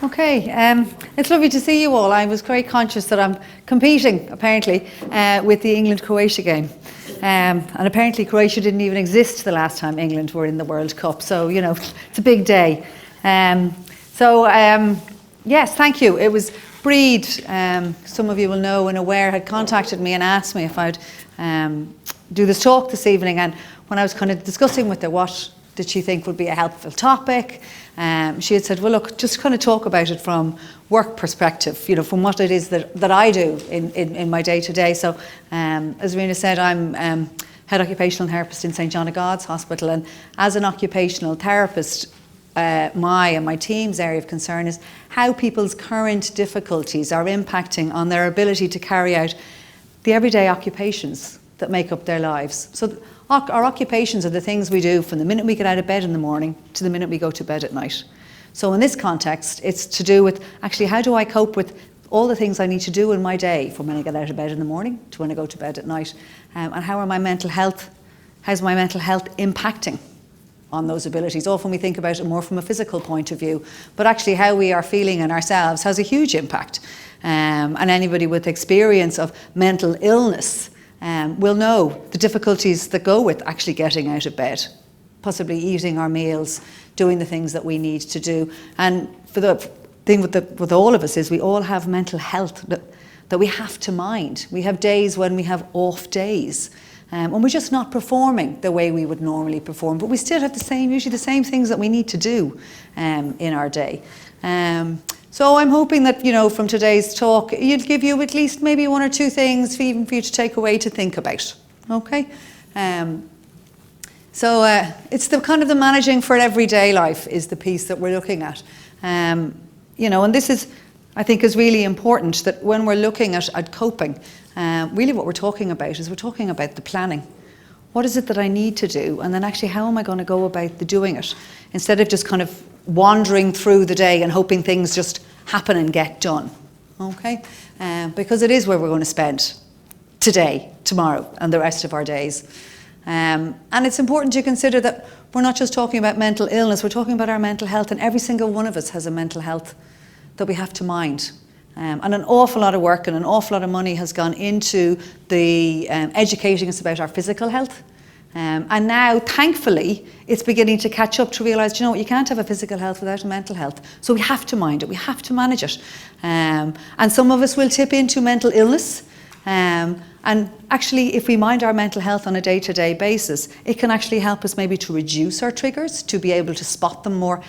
Okay, it's lovely to see you all. I was very conscious that I'm competing, apparently, with the England-Croatia game. And apparently Croatia didn't even exist the last time England were in the World Cup. So, you know, it's a big day. Yes, thank you. It was Breed, some of you will know and aware, had contacted me and asked me if I'd do this talk this evening. And when I was kind of discussing with her what did she think would be a helpful topic, she had said, well, look, just kind of talk about it from work perspective, you know, from what it is that I do in my day-to-day. So, as Rena said, I'm head occupational therapist in St. John of God's Hospital, and as an occupational therapist, my and my team's area of concern is how people's current difficulties are impacting on their ability to carry out the everyday occupations that make up their lives. So our occupations are the things we do from the minute we get out of bed in the morning to the minute we go to bed at night. So in this context, it's to do with actually how do I cope with all the things I need to do in my day from when I get out of bed in the morning to when I go to bed at night, and how's my mental health impacting on those abilities. Often we think about it more from a physical point of view, but actually how we are feeling in ourselves has a huge impact. And anybody with experience of mental illness will know the difficulties that go with actually getting out of bed, possibly eating our meals, doing the things that we need to do. And for the thing with all of us is we all have mental health that we have to mind. We have days when we have off days. And we're just not performing the way we would normally perform, but we still have usually the same things that we need to do in our day. So I'm hoping that, you know, from today's talk, it'll give you at least maybe one or two things for you to take away to think about. Okay? It's the kind of the managing for everyday life is the piece that we're looking at. You know, and this is, I think, is really important that when we're looking at coping, really what we're talking about is we're talking about the planning. What is it that I need to do? And then actually, how am I going to go about the doing it? Instead of just kind of wandering through the day and hoping things just happen and get done. Okay? Because it is where we're going to spend today, tomorrow, and the rest of our days. And it's important to consider that we're not just talking about mental illness, we're talking about our mental health, and every single one of us has a mental health that we have to mind. And an awful lot of work and an awful lot of money has gone into the educating us about our physical health. And now, thankfully, it's beginning to catch up to realise, you know what, you can't have a physical health without a mental health. So we have to mind it, we have to manage it. And some of us will tip into mental illness. And actually, if we mind our mental health on a day-to-day basis, it can actually help us maybe to reduce our triggers, to be able to spot them more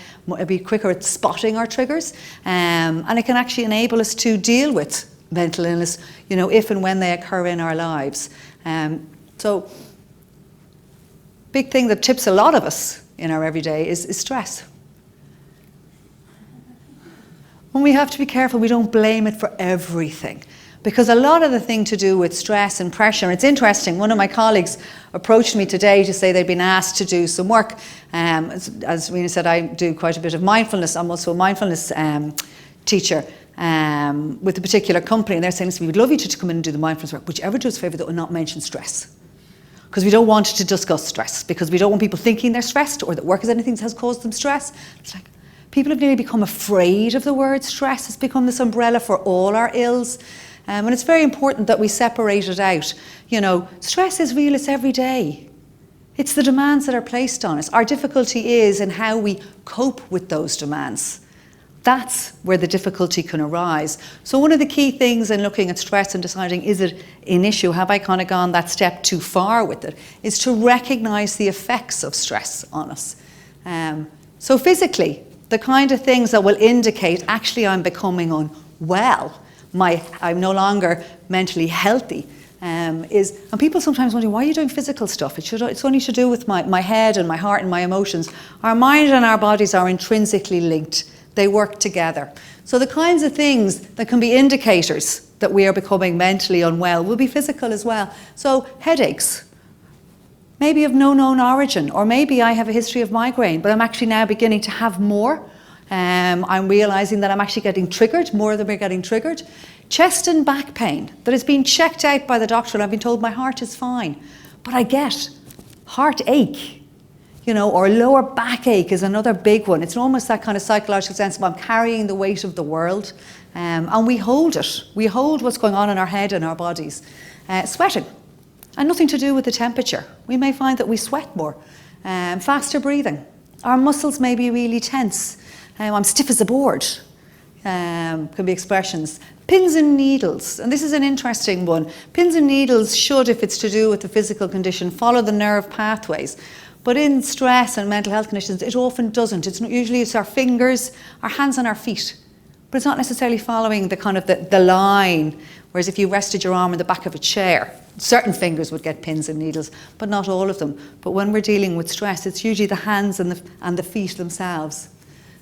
be quicker at spotting our triggers. And it can actually enable us to deal with mental illness, you know, if and when they occur in our lives. So, big thing that tips a lot of us in our everyday is stress. When we have to be careful, we don't blame it for everything. Because a lot of the thing to do with stress and pressure, and it's interesting, one of my colleagues approached me today to say they'd been asked to do some work. As Rena said, I do quite a bit of mindfulness. I'm also a mindfulness teacher with a particular company, and they're saying to me, we'd love you to come in and do the mindfulness work. Would you ever do us a favour that will not mention stress? Because we don't want to discuss stress, because we don't want people thinking they're stressed or that work is anything that has caused them stress. It's like, people have nearly become afraid of the word stress. It's become this umbrella for all our ills. And it's very important that we separate it out. You know, stress is real, it's every day. It's the demands that are placed on us. Our difficulty is in how we cope with those demands. That's where the difficulty can arise. So one of the key things in looking at stress and deciding, is it an issue, have I kind of gone that step too far with it, is to recognise the effects of stress on us. So physically, the kind of things that will indicate actually I'm becoming unwell, I'm no longer mentally healthy, and people sometimes wonder, why are you doing physical stuff? It's only to do with my head and my heart and my emotions. Our mind and our bodies are intrinsically linked. They work together. So the kinds of things that can be indicators that we are becoming mentally unwell will be physical as well. So headaches, maybe of no known origin, or maybe I have a history of migraine, but I'm actually now beginning to have more. I'm realising that I'm actually getting triggered, more than we're getting triggered. Chest and back pain that has been checked out by the doctor, and I've been told my heart is fine. But I get heartache. or lower backache is another big one. It's almost that kind of psychological sense of I'm carrying the weight of the world, and we hold it. We hold what's going on in our head and our bodies. Sweating, and nothing to do with the temperature. We may find that we sweat more. Faster breathing. Our muscles may be really tense. I'm stiff as a board. Can be expressions. Pins and needles, and this is an interesting one. Pins and needles should, if it's to do with the physical condition, follow the nerve pathways. But in stress and mental health conditions, it often doesn't. Usually it's our fingers, our hands and our feet. But it's not necessarily following the kind of the line, whereas if you rested your arm in the back of a chair, certain fingers would get pins and needles, but not all of them. But when we're dealing with stress, it's usually the hands and the feet themselves.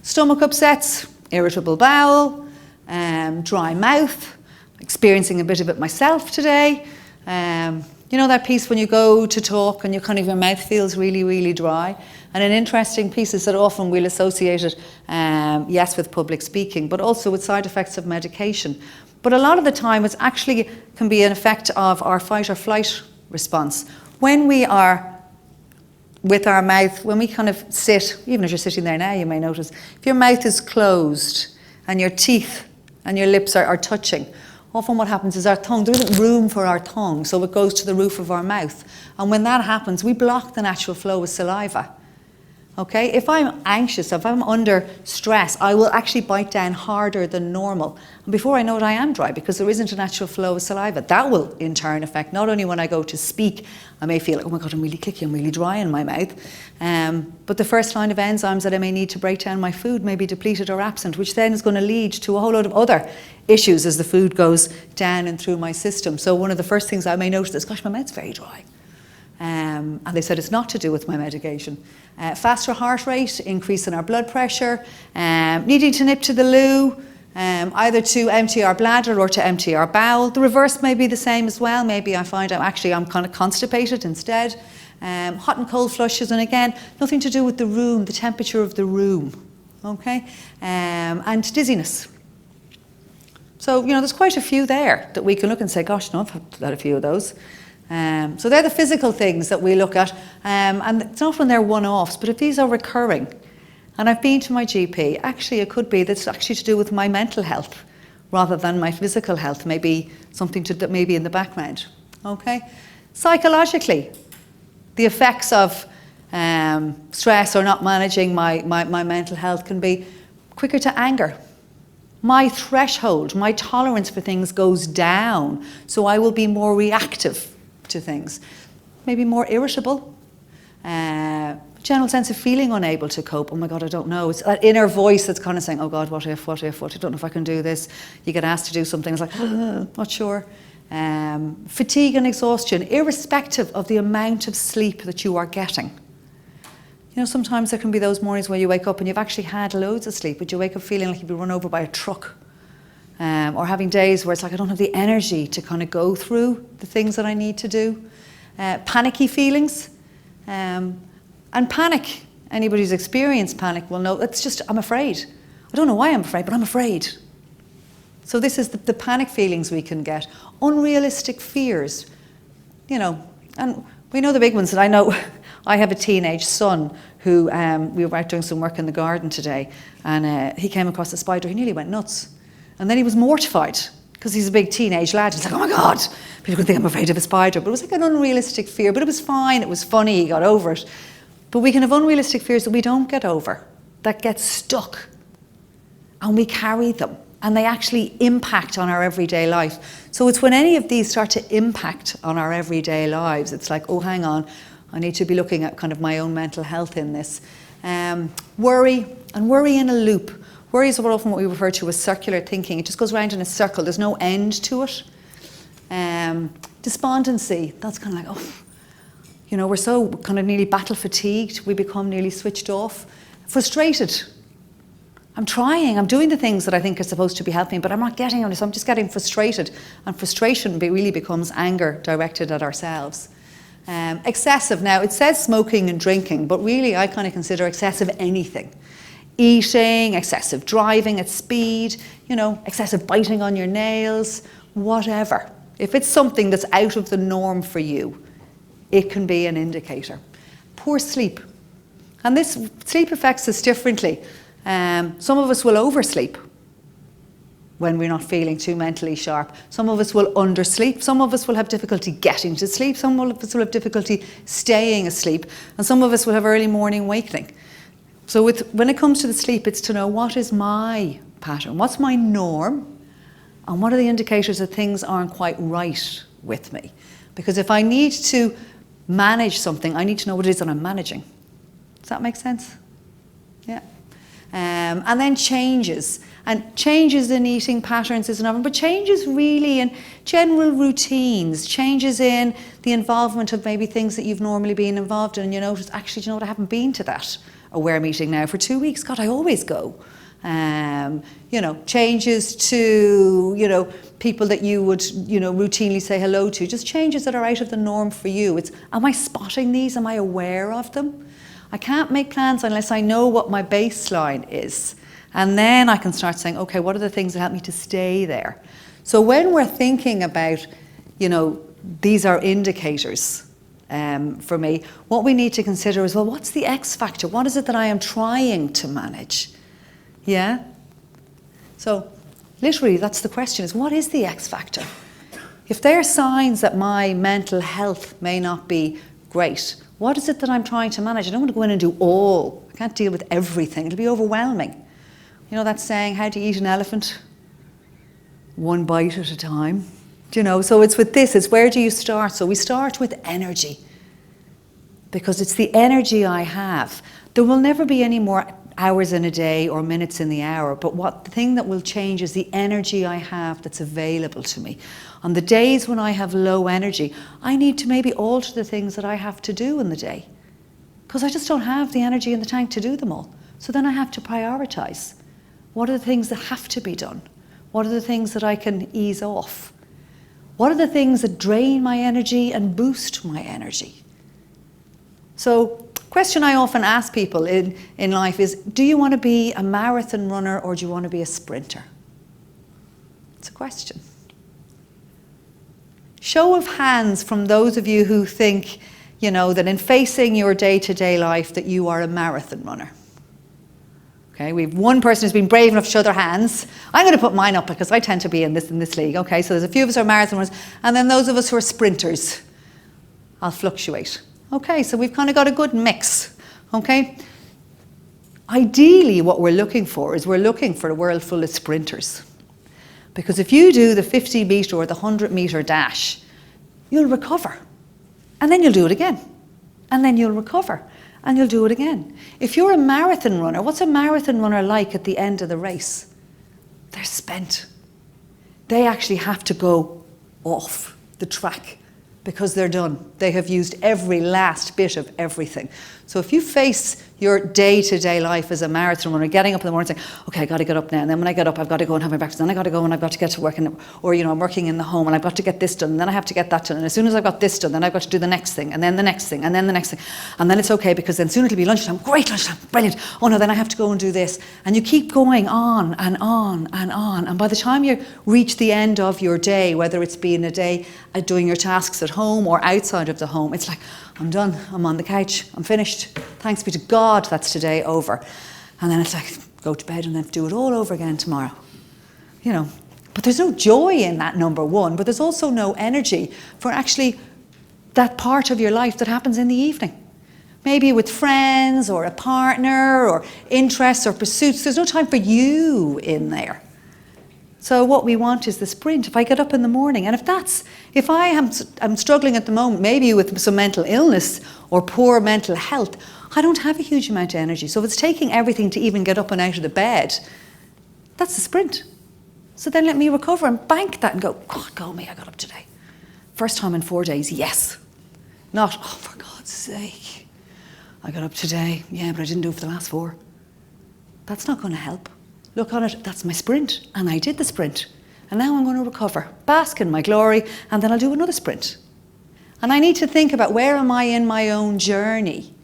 Stomach upsets, irritable bowel, dry mouth, experiencing a bit of it myself today. That piece when you go to talk and your mouth feels really, really dry. And an interesting piece is that often we'll associate it, yes, with public speaking, but also with side effects of medication. But a lot of the time it actually can be an effect of our fight or flight response. When we are with our mouth, when we kind of sit, even as you're sitting there now, you may notice, if your mouth is closed and your teeth and your lips are touching, often what happens is our tongue, there isn't room for our tongue, so it goes to the roof of our mouth. And when that happens, we block the natural flow of saliva. Okay, if I'm anxious, if I'm under stress, I will actually bite down harder than normal. And before I know it, I am dry because there isn't a natural flow of saliva. That will in turn affect not only when I go to speak, I may feel like, oh my God, I'm really clicky, I'm really dry in my mouth. But the first line of enzymes that I may need to break down my food may be depleted or absent, which then is going to lead to a whole load of other issues as the food goes down and through my system. So one of the first things I may notice is, gosh, my mouth's very dry. And they said it's not to do with my medication. Faster heart rate, increase in our blood pressure, needing to nip to the loo, either to empty our bladder or to empty our bowel. The reverse may be the same as well. Maybe I find I'm kind of constipated instead. Hot and cold flushes, and again, nothing to do with the room, the temperature of the room. Okay, and dizziness. So, there's quite a few there that we can look and say, gosh, no, I've had a few of those. So they're the physical things that we look at, and it's often they're one-offs, but if these are recurring, and I've been to my GP, actually it could be that's actually to do with my mental health rather than my physical health, maybe something that may be in the background. Okay? Psychologically, the effects of stress or not managing my mental health can be quicker to anger. My threshold, my tolerance for things goes down, so I will be more reactive to things, maybe more irritable, general sense of feeling unable to cope. Oh my God, I don't know. It's that inner voice that's kind of saying, oh God, what if, I don't know if I can do this. You get asked to do something, it's like, not sure. Fatigue and exhaustion, irrespective of the amount of sleep that you are getting. Sometimes there can be those mornings where you wake up and you've actually had loads of sleep, but you wake up feeling like you've been run over by a truck. Or having days where it's like I don't have the energy to kind of go through the things that I need to do. Panicky feelings. And panic, anybody who's experienced panic will know, it's just, I'm afraid. I don't know why I'm afraid, but I'm afraid. So this is the panic feelings we can get. Unrealistic fears, and we know the big ones that I know. I have a teenage son who, we were out doing some work in the garden today, and he came across a spider. He nearly went nuts. And then he was mortified because he's a big teenage lad. He's like, oh my God, people could think I'm afraid of a spider. But it was like an unrealistic fear, but it was fine. It was funny. He got over it. But we can have unrealistic fears that we don't get over, that get stuck, and we carry them, and they actually impact on our everyday life. So it's when any of these start to impact on our everyday lives, it's like, oh, hang on, I need to be looking at kind of my own mental health in this. Worry, and worry in a loop. Worry is often what we refer to as circular thinking. It just goes around in a circle. There's no end to it. Despondency, that's kind of like, we're so kind of nearly battle fatigued. We become nearly switched off. Frustrated. I'm trying. I'm doing the things that I think are supposed to be helping, but I'm not getting on it. So I'm just getting frustrated. And frustration really becomes anger directed at ourselves. Excessive. Now, it says smoking and drinking, but really I kind of consider excessive anything. Eating, excessive driving at speed, excessive biting on your nails, whatever. If it's something that's out of the norm for you, it can be an indicator. Poor sleep. And this sleep affects us differently. Some of us will oversleep when we're not feeling too mentally sharp. Some of us will undersleep. Some of us will have difficulty getting to sleep. Some of us will have difficulty staying asleep. And some of us will have early morning awakening. So when it comes to the sleep, it's to know what is my pattern, what's my norm, and what are the indicators that things aren't quite right with me. Because if I need to manage something, I need to know what it is that I'm managing. Does that make sense? Yeah. And then changes. And changes in eating patterns is another, but changes really in general routines, changes in the involvement of maybe things that you've normally been involved in, and you notice, actually, do you know what, I haven't been to that aware meeting now for 2 weeks. God, I always go. Changes to, people that you would, routinely say hello to, just changes that are out of the norm for you. It's, am I spotting these? Am I aware of them? I can't make plans unless I know what my baseline is. And then I can start saying, okay, what are the things that help me to stay there? So when we're thinking about, these are indicators for me, what we need to consider is, well, what's the X factor? What is it that I am trying to manage? Yeah? So literally, that's the question, is what is the X factor? If there are signs that my mental health may not be great, what is it that I'm trying to manage? I don't want to go in and do all. I can't deal with everything. It'll be overwhelming. You know that saying, how do you eat an elephant? One bite at a time. So it's with this, it's where do you start? So we start with energy, because it's the energy I have. There will never be any more hours in a day or minutes in the hour, but the thing that will change is the energy I have that's available to me. On the days when I have low energy, I need to maybe alter the things that I have to do in the day, because I just don't have the energy in the tank to do them all. So then I have to prioritise. What are the things that have to be done? What are the things that I can ease off? What are the things that drain my energy and boost my energy? So, question I often ask people in life is, do you want to be a marathon runner or do you want to be a sprinter? It's a question. Show of hands from those of you who think, that in facing your day-to-day life that you are a marathon runner. Okay, we have one person who's been brave enough to show their hands. I'm going to put mine up because I tend to be in this league. Okay, so there's a few of us who are marathon runners, and then those of us who are sprinters. I'll fluctuate. Okay, so we've kind of got a good mix. Okay, ideally what we're looking for is a world full of sprinters. Because if you do the 50 metre or the 100 metre dash, you'll recover. And then you'll do it again. And then you'll recover. And you'll do it again. If you're a marathon runner, what's a marathon runner like at the end of the race? They're spent. They actually have to go off the track because they're done. They have used every last bit of everything. So if you face your day-to-day life as a marathon runner, getting up in the morning and saying, okay, I got to get up now, and then when I get up, I've got to go and have my breakfast, then I got to go and I've got to get to work, or I'm working in the home and I've got to get this done, and then I have to get that done, and as soon as I've got this done, then I've got to do the next thing, and then the next thing, and then the next thing, and then it's okay because then soon it'll be lunchtime, great lunchtime, brilliant, oh no, then I have to go and do this, and you keep going on and on and on, and by the time you reach the end of your day, whether it's been a day doing your tasks at home or outside of the home, it's like, I'm done, I'm on the couch, I'm finished, thanks be to God that's today over. And then it's like, go to bed and then do it all over again tomorrow. But there's no joy in that, number one, but there's also no energy for actually that part of your life that happens in the evening. Maybe with friends or a partner or interests or pursuits, there's no time for you in there. So what we want is the sprint. If I get up in the morning, and if I'm struggling at the moment, maybe with some mental illness or poor mental health, I don't have a huge amount of energy. So if it's taking everything to even get up and out of the bed, that's the sprint. So then let me recover and bank that and go, God, go me, I got up today. First time in 4 days, yes. Not, oh, for God's sake, I got up today, yeah, but I didn't do it for the last 4. That's not going to help. Look on it, that's my sprint, and I did the sprint. And now I'm going to recover, bask in my glory, and then I'll do another sprint. And I need to think about, where am I in my own journey?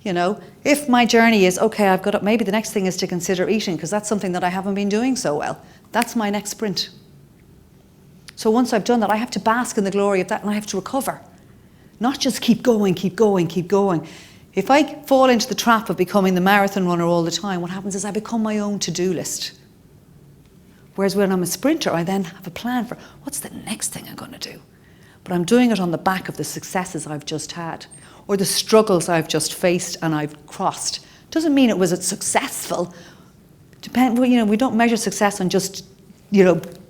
If my journey is, okay, I've got up, maybe the next thing is to consider eating, because that's something that I haven't been doing so well. That's my next sprint. So once I've done that, I have to bask in the glory of that, and I have to recover. Not just keep going, keep going, keep going. If I fall into the trap of becoming the marathon runner all the time, what happens is I become my own to-do list. Whereas when I'm a sprinter, I then have a plan for what's the next thing I'm going to do. But I'm doing it on the back of the successes I've just had, or the struggles I've just faced and I've crossed. Doesn't mean it was successful. We don't measure success on just,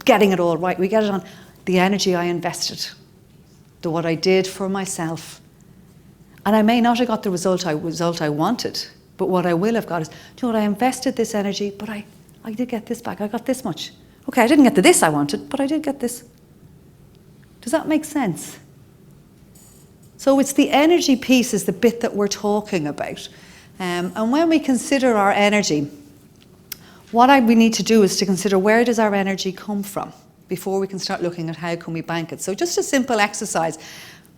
getting it all right. We get it on the energy I invested, what I did for myself. And I may not have got the result I wanted, but what I will have got is, I invested this energy, but I did get this back. I got this much. Okay, I didn't get the this I wanted, but I did get this. Does that make sense? So it's the energy piece is the bit that we're talking about. And when we consider our energy, what we need to do is to consider where does our energy come from before we can start looking at how can we bank it. So just a simple exercise.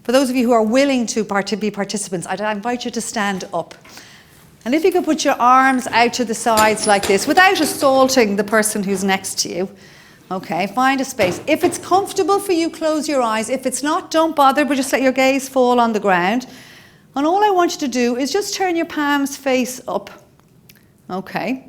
For those of you who are willing to be participants, I'd invite you to stand up. And if you could put your arms out to the sides like this without assaulting the person who's next to you. Okay, find a space. If it's comfortable for you, close your eyes. If it's not, don't bother, but just let your gaze fall on the ground. And all I want you to do is just turn your palms face up. Okay.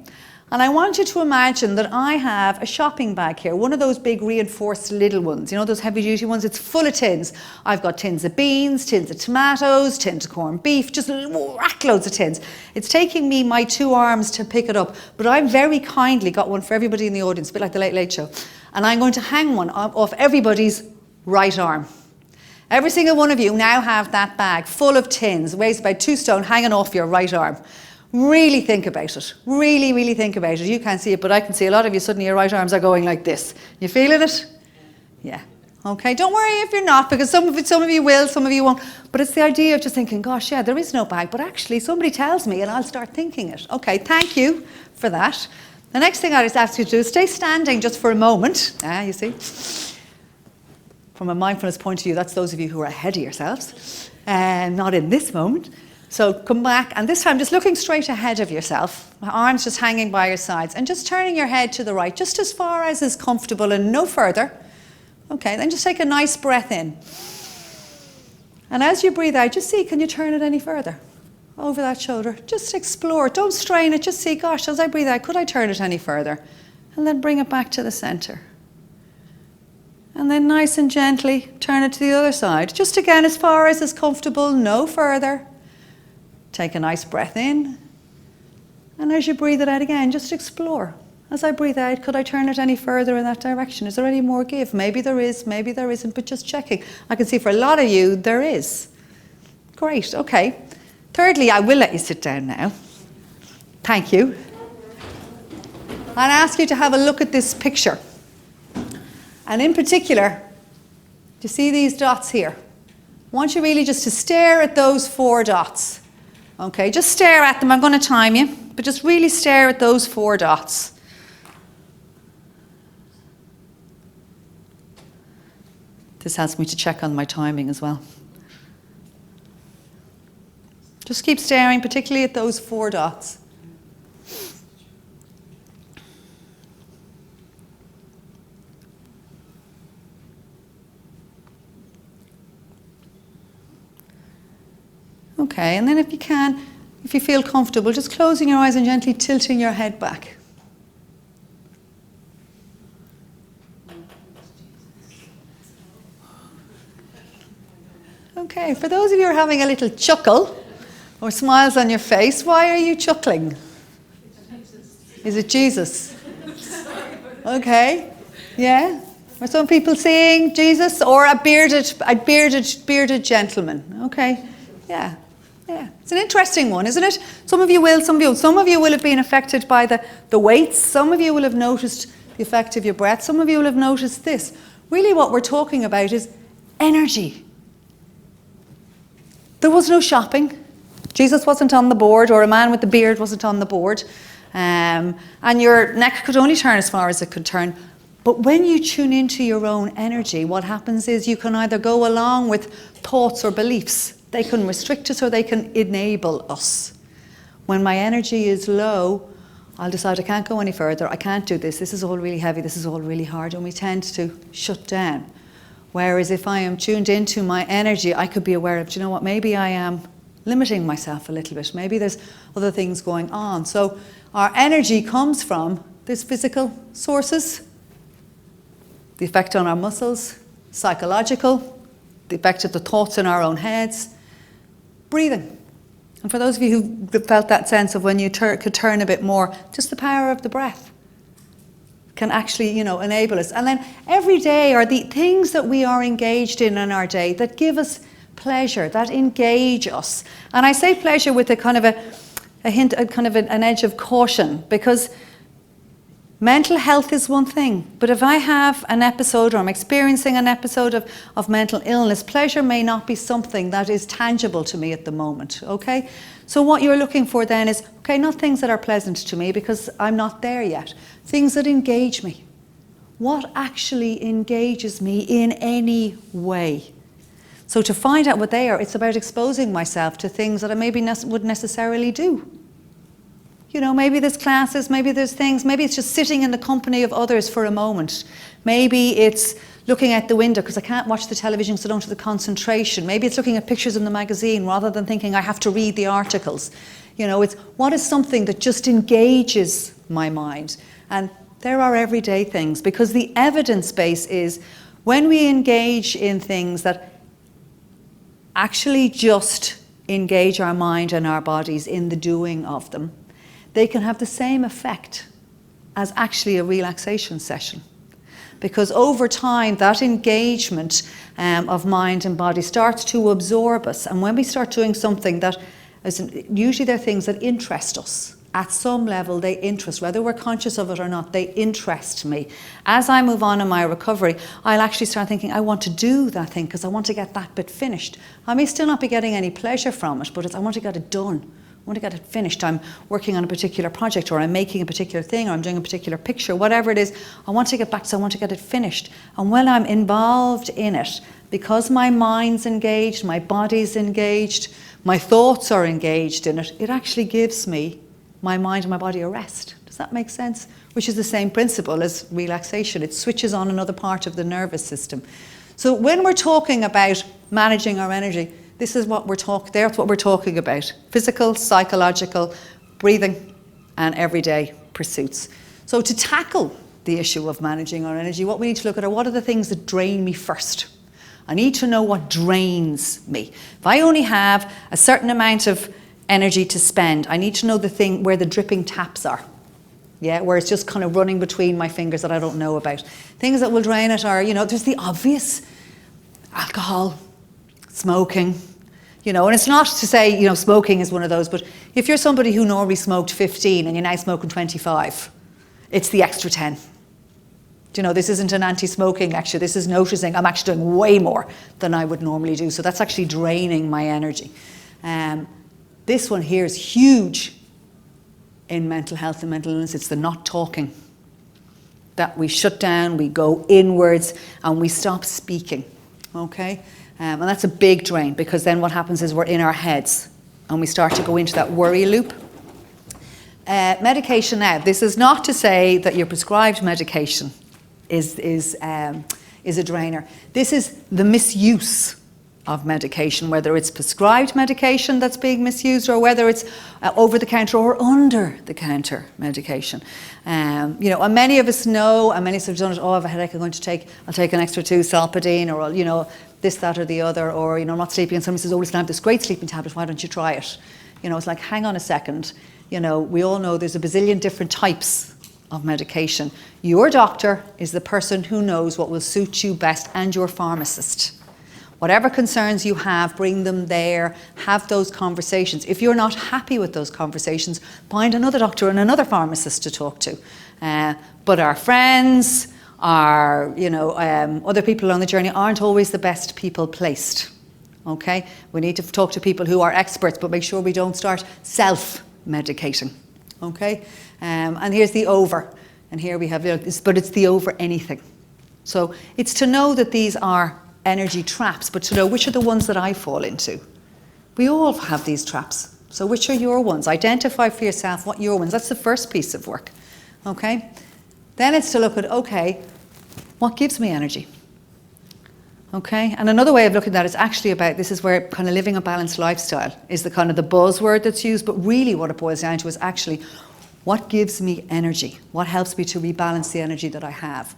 And I want you to imagine that I have a shopping bag here, one of those big reinforced little ones, those heavy duty ones. It's full of tins. I've got tins of beans, tins of tomatoes, tins of corned beef, just rack loads of tins. It's taking me my 2 arms to pick it up, but I've very kindly got one for everybody in the audience, a bit like the Late Late Show. And I'm going to hang one off everybody's right arm. Every single one of you now have that bag full of tins, weighs about 2 stone, hanging off your right arm. Really think about it. Really, really think about it. You can't see it, but I can see a lot of you, suddenly your right arms are going like this. You feeling it? Yeah. Okay, don't worry if you're not, because some of you will, some of you won't. But it's the idea of just thinking, gosh, yeah, there is no bag, but actually somebody tells me and I'll start thinking it. Okay, thank you for that. The next thing I'd ask you to do is stay standing just for a moment. You see? From a mindfulness point of view, that's those of you who are ahead of yourselves, and not in this moment. So come back, and this time just looking straight ahead of yourself, arms just hanging by your sides, and just turning your head to the right, just as far as is comfortable and no further. Okay, then just take a nice breath in. And as you breathe out, just see, can you turn it any further? Over that shoulder. Just explore. Don't strain it. Just see, gosh, as I breathe out, could I turn it any further? And then bring it back to the center. And then nice and gently turn it to the other side. Just again, as far as is comfortable, no further. Take a nice breath in. And as you breathe it out again, just explore. As I breathe out, could I turn it any further in that direction? Is there any more give? Maybe there is, maybe there isn't, but just checking. I can see for a lot of you, there is. Great, okay. Thirdly, I will let you sit down now. Thank you. I'll ask you to have a look at this picture. And in particular, do you see these dots here? I want you really just to stare at those 4 dots. Okay, just stare at them. I'm going to time you, but just really stare at those 4 dots. This helps me to check on my timing as well. Just keep staring, particularly at those 4 dots. Okay, and then if you can, if you feel comfortable, just closing your eyes and gently tilting your head back. Okay, for those of you who are having a little chuckle or smiles on your face, why are you chuckling? Is it Jesus? Okay, yeah. Are some people seeing Jesus or a bearded gentleman? Okay, yeah. Yeah, it's an interesting one, isn't it? Some of you will, some of you won't. Some of you will have been affected by the weights. Some of you will have noticed the effect of your breath. Some of you will have noticed this. Really what we're talking about is energy. There was no shopping. Jesus wasn't on the board, or a man with the beard wasn't on the board. And your neck could only turn as far as it could turn. But when you tune into your own energy, what happens is you can either go along with thoughts or beliefs. They can restrict us or they can enable us. When my energy is low, I'll decide I can't go any further. I can't do this. This is all really heavy. This is all really hard. And we tend to shut down. Whereas if I am tuned into my energy, I could be aware of, do you know what, maybe I am limiting myself a little bit. Maybe there's other things going on. So our energy comes from these physical sources, the effect on our muscles, psychological, the effect of the thoughts in our own heads, breathing. And for those of you who felt that sense of when you could turn a bit more, just the power of the breath can actually, enable us. And then every day are the things that we are engaged in our day that give us pleasure, that engage us. And I say pleasure with a kind of a hint, a kind of an edge of caution, because mental health is one thing, but if I have an episode or I'm experiencing an episode of mental illness, pleasure may not be something that is tangible to me at the moment, okay? So what you're looking for then is, okay, not things that are pleasant to me because I'm not there yet, things that engage me. What actually engages me in any way? So to find out what they are, it's about exposing myself to things that I maybe wouldn't necessarily do. Maybe there's classes, maybe there's things, maybe it's just sitting in the company of others for a moment. Maybe it's looking out the window because I can't watch the television so I don't have the concentration. Maybe it's looking at pictures in the magazine rather than thinking I have to read the articles. It's what is something that just engages my mind. And there are everyday things, because the evidence base is when we engage in things that actually just engage our mind and our bodies in the doing of them, they can have the same effect as actually a relaxation session. Because over time, that engagement of mind and body starts to absorb us. And when we start doing something that, usually they're things that interest us. At some level, they interest, whether we're conscious of it or not, they interest me. As I move on in my recovery, I'll actually start thinking, I want to do that thing because I want to get that bit finished. I may still not be getting any pleasure from it, but I want to get it done. I want to get it finished. I'm working on a particular project, or I'm making a particular thing, or I'm doing a particular picture, whatever it is. I want to get back, so I want to get it finished. And when I'm involved in it, because my mind's engaged, my body's engaged, my thoughts are engaged in it, it actually gives me, my mind and my body, a rest. Does that make sense? Which is the same principle as relaxation. It switches on another part of the nervous system. So when we're talking about managing our energy, this is what that's what we're talking about. Physical, psychological, breathing, and everyday pursuits. So to tackle the issue of managing our energy, what we need to look at are what are the things that drain me first. I need to know what drains me. If I only have a certain amount of energy to spend, I need to know the thing where the dripping taps are. Yeah, where it's just kind of running between my fingers that I don't know about. Things that will drain it are, there's the obvious: alcohol, smoking, and it's not to say, smoking is one of those, but if you're somebody who normally smoked 15 and you're now smoking 25, it's the extra 10. This isn't an anti-smoking lecture. This is noticing I'm actually doing way more than I would normally do. So that's actually draining my energy. This one here is huge in mental health and mental illness. It's the not talking. That we shut down, we go inwards, and we stop speaking. Okay? And that's a big drain, because then what happens is we're in our heads and we start to go into that worry loop. Medication now. This is not to say that your prescribed medication is a drainer. This is the misuse of medication, whether it's prescribed medication that's being misused or whether it's over-the-counter or under-the-counter medication. And many of us know, and many of us have done it, I have a headache, I'll take an extra 2 Solpadeine, or this, that or the other, or I'm not sleeping, and somebody says, listen, I have this great sleeping tablet, why don't you try it? It's like, hang on a second, we all know there's a bazillion different types of medication. Your doctor is the person who knows what will suit you best, and your pharmacist. Whatever concerns you have, bring them there, have those conversations. If you're not happy with those conversations, find another doctor and another pharmacist to talk to. But our friends, our other people on the journey aren't always the best people placed. Okay? We need to talk to people who are experts, but make sure we don't start self-medicating. Okay? And here's the over. And here we have, but it's the over anything. So it's to know that these are energy traps, but to know which are the ones that I fall into. We all have these traps. So which are your ones? Identify for yourself what your ones. That's the first piece of work. Okay? Then it's to look at, okay, what gives me energy? Okay, and another way of looking at it is actually about, this is where kind of living a balanced lifestyle is the kind of the buzzword that's used, but really what it boils down to is actually what gives me energy, what helps me to rebalance the energy that I have.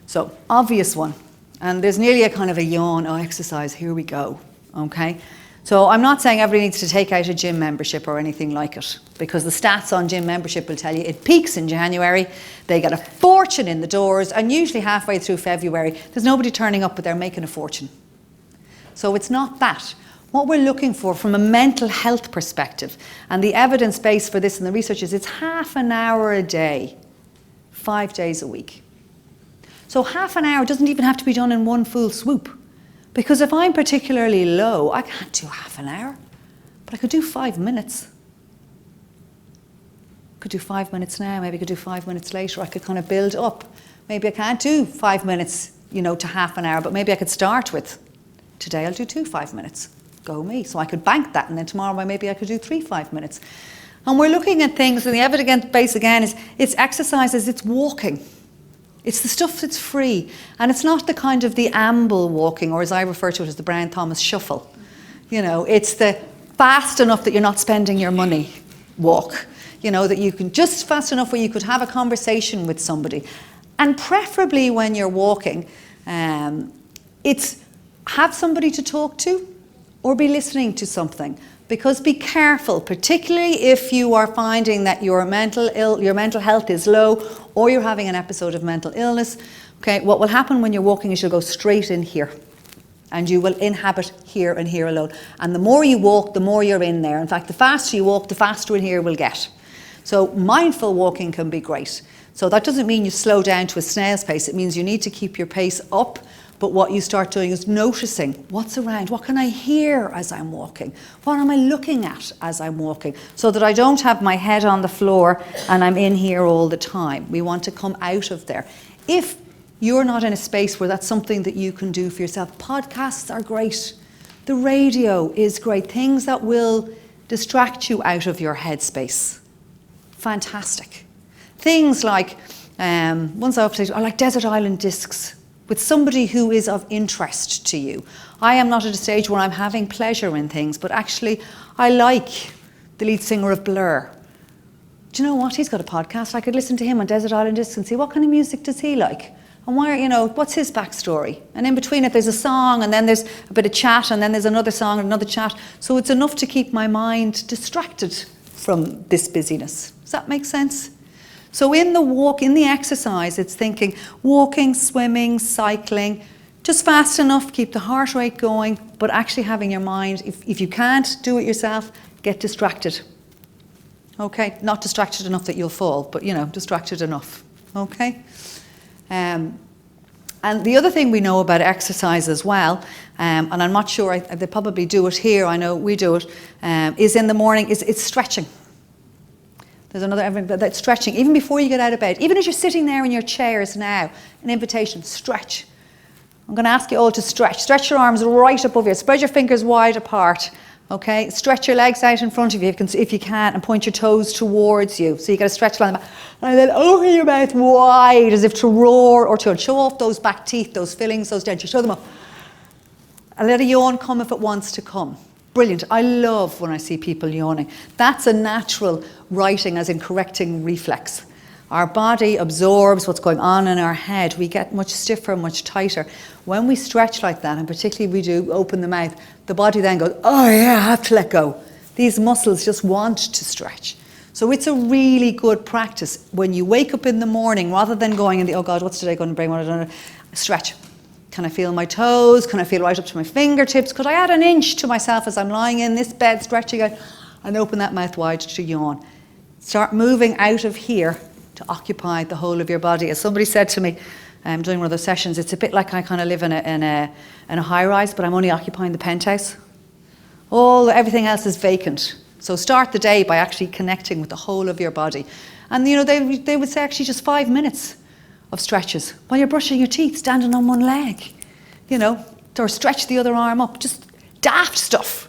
So, obvious one, and there's nearly a kind of a yawn, oh, exercise, here we go, okay? So I'm not saying everybody needs to take out a gym membership or anything like it, because the stats on gym membership will tell you it peaks in January, they get a fortune in the doors, and usually halfway through February, there's nobody turning up, but they're making a fortune. So it's not that. What we're looking for from a mental health perspective, and the evidence base for this in the research is it's half an hour a day, 5 days a week. So half an hour doesn't even have to be done in one full swoop. Because if I'm particularly low, I can't do half an hour, but I could do 5 minutes. Could do 5 minutes now, maybe I could do 5 minutes later. I could kind of build up. Maybe I can't do 5 minutes, to half an hour, but maybe I could start with, today I'll do 2 5 minutes. Go me. So I could bank that, and then tomorrow maybe I could do 3 5 minutes. And we're looking at things, and the evidence base again is, it's exercises, it's walking. It's the stuff that's free, and it's not the kind of the amble walking, or as I refer to it as the Brown Thomas shuffle. It's the fast enough that you're not spending your money walk. That you can just fast enough where you could have a conversation with somebody. And preferably when you're walking, it's have somebody to talk to or be listening to something. Because be careful, particularly if you are finding that your mental health is low, or you're having an episode of mental illness. Okay, what will happen when you're walking is you'll go straight in here, and you will inhabit here and here alone. And the more you walk, the more you're in there. In fact, the faster you walk, the faster in here we'll get. So mindful walking can be great. So that doesn't mean you slow down to a snail's pace. It means you need to keep your pace up. But what you start doing is noticing what's around. What can I hear as I'm walking? What am I looking at as I'm walking? So that I don't have my head on the floor and I'm in here all the time. We want to come out of there. If you're not in a space where that's something that you can do for yourself, podcasts are great. The radio is great. Things that will distract you out of your headspace. Fantastic. Things like, ones I often say, are like desert island discs, with somebody who is of interest to you. I am not at a stage where I'm having pleasure in things, but actually I like the lead singer of Blur. Do you know what? He's got a podcast. I could listen to him on Desert Island Discs and see what kind of music does he like? And what's his backstory? And in between it, there's a song, and then there's a bit of chat, and then there's another song and another chat. So it's enough to keep my mind distracted from this busyness. Does that make sense? So in the walk, in the exercise, it's thinking walking, swimming, cycling, just fast enough, keep the heart rate going, but actually having your mind, if you can't do it yourself, get distracted. Okay, not distracted enough that you'll fall, but distracted enough. Okay? And the other thing we know about exercise as well, and I'm not sure, they probably do it here, I know we do it, is in the morning, it's stretching. There's another evidence that stretching, even before you get out of bed, even as you're sitting there in your chairs now, an invitation, stretch. I'm going to ask you all to stretch. Stretch your arms right above you. Spread your fingers wide apart. Okay? Stretch your legs out in front of you if you can, and point your toes towards you. So you get a stretch along the back. And then open your mouth wide as if to roar or to show off those back teeth, those fillings, those dentures. Show them up. And let a yawn come if it wants to come. Brilliant. I love when I see people yawning. That's a natural writing, as in correcting reflex. Our body absorbs what's going on in our head. We get much stiffer, much tighter. When we stretch like that, and particularly we do open the mouth, the body then goes, oh yeah, I have to let go. These muscles just want to stretch. So it's a really good practice. When you wake up in the morning, rather than going in the, oh God, what's today going to bring? What I don't know, stretch. Can I feel my toes? Can I feel right up to my fingertips? Could I add an inch to myself as I'm lying in this bed stretching out, and open that mouth wide to yawn? Start moving out of here to occupy the whole of your body. As somebody said to me, during one of those sessions, it's a bit like I kind of live in a high rise, but I'm only occupying the penthouse. Everything else is vacant. So start the day by actually connecting with the whole of your body. And they would say actually just 5 minutes of stretches while you're brushing your teeth, standing on one leg, or stretch the other arm up, just daft stuff.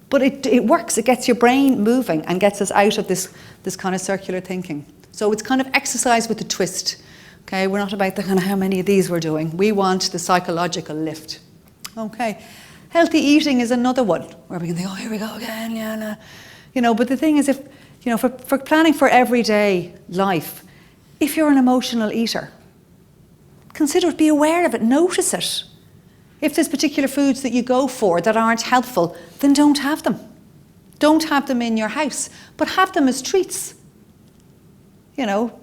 But it works, it gets your brain moving and gets us out of this kind of circular thinking. So it's kind of exercise with a twist. Okay, we're not about the kind of how many of these we're doing. We want the psychological lift. Okay. Healthy eating is another one where we can think, oh, here we go again, yeah, nah. You know, but the thing is, if, you know, for planning for everyday life, if you're an emotional eater, consider it, be aware of it, notice it. If there's particular foods that you go for that aren't helpful, then don't have them. Don't have them in your house, but have them as treats. You know,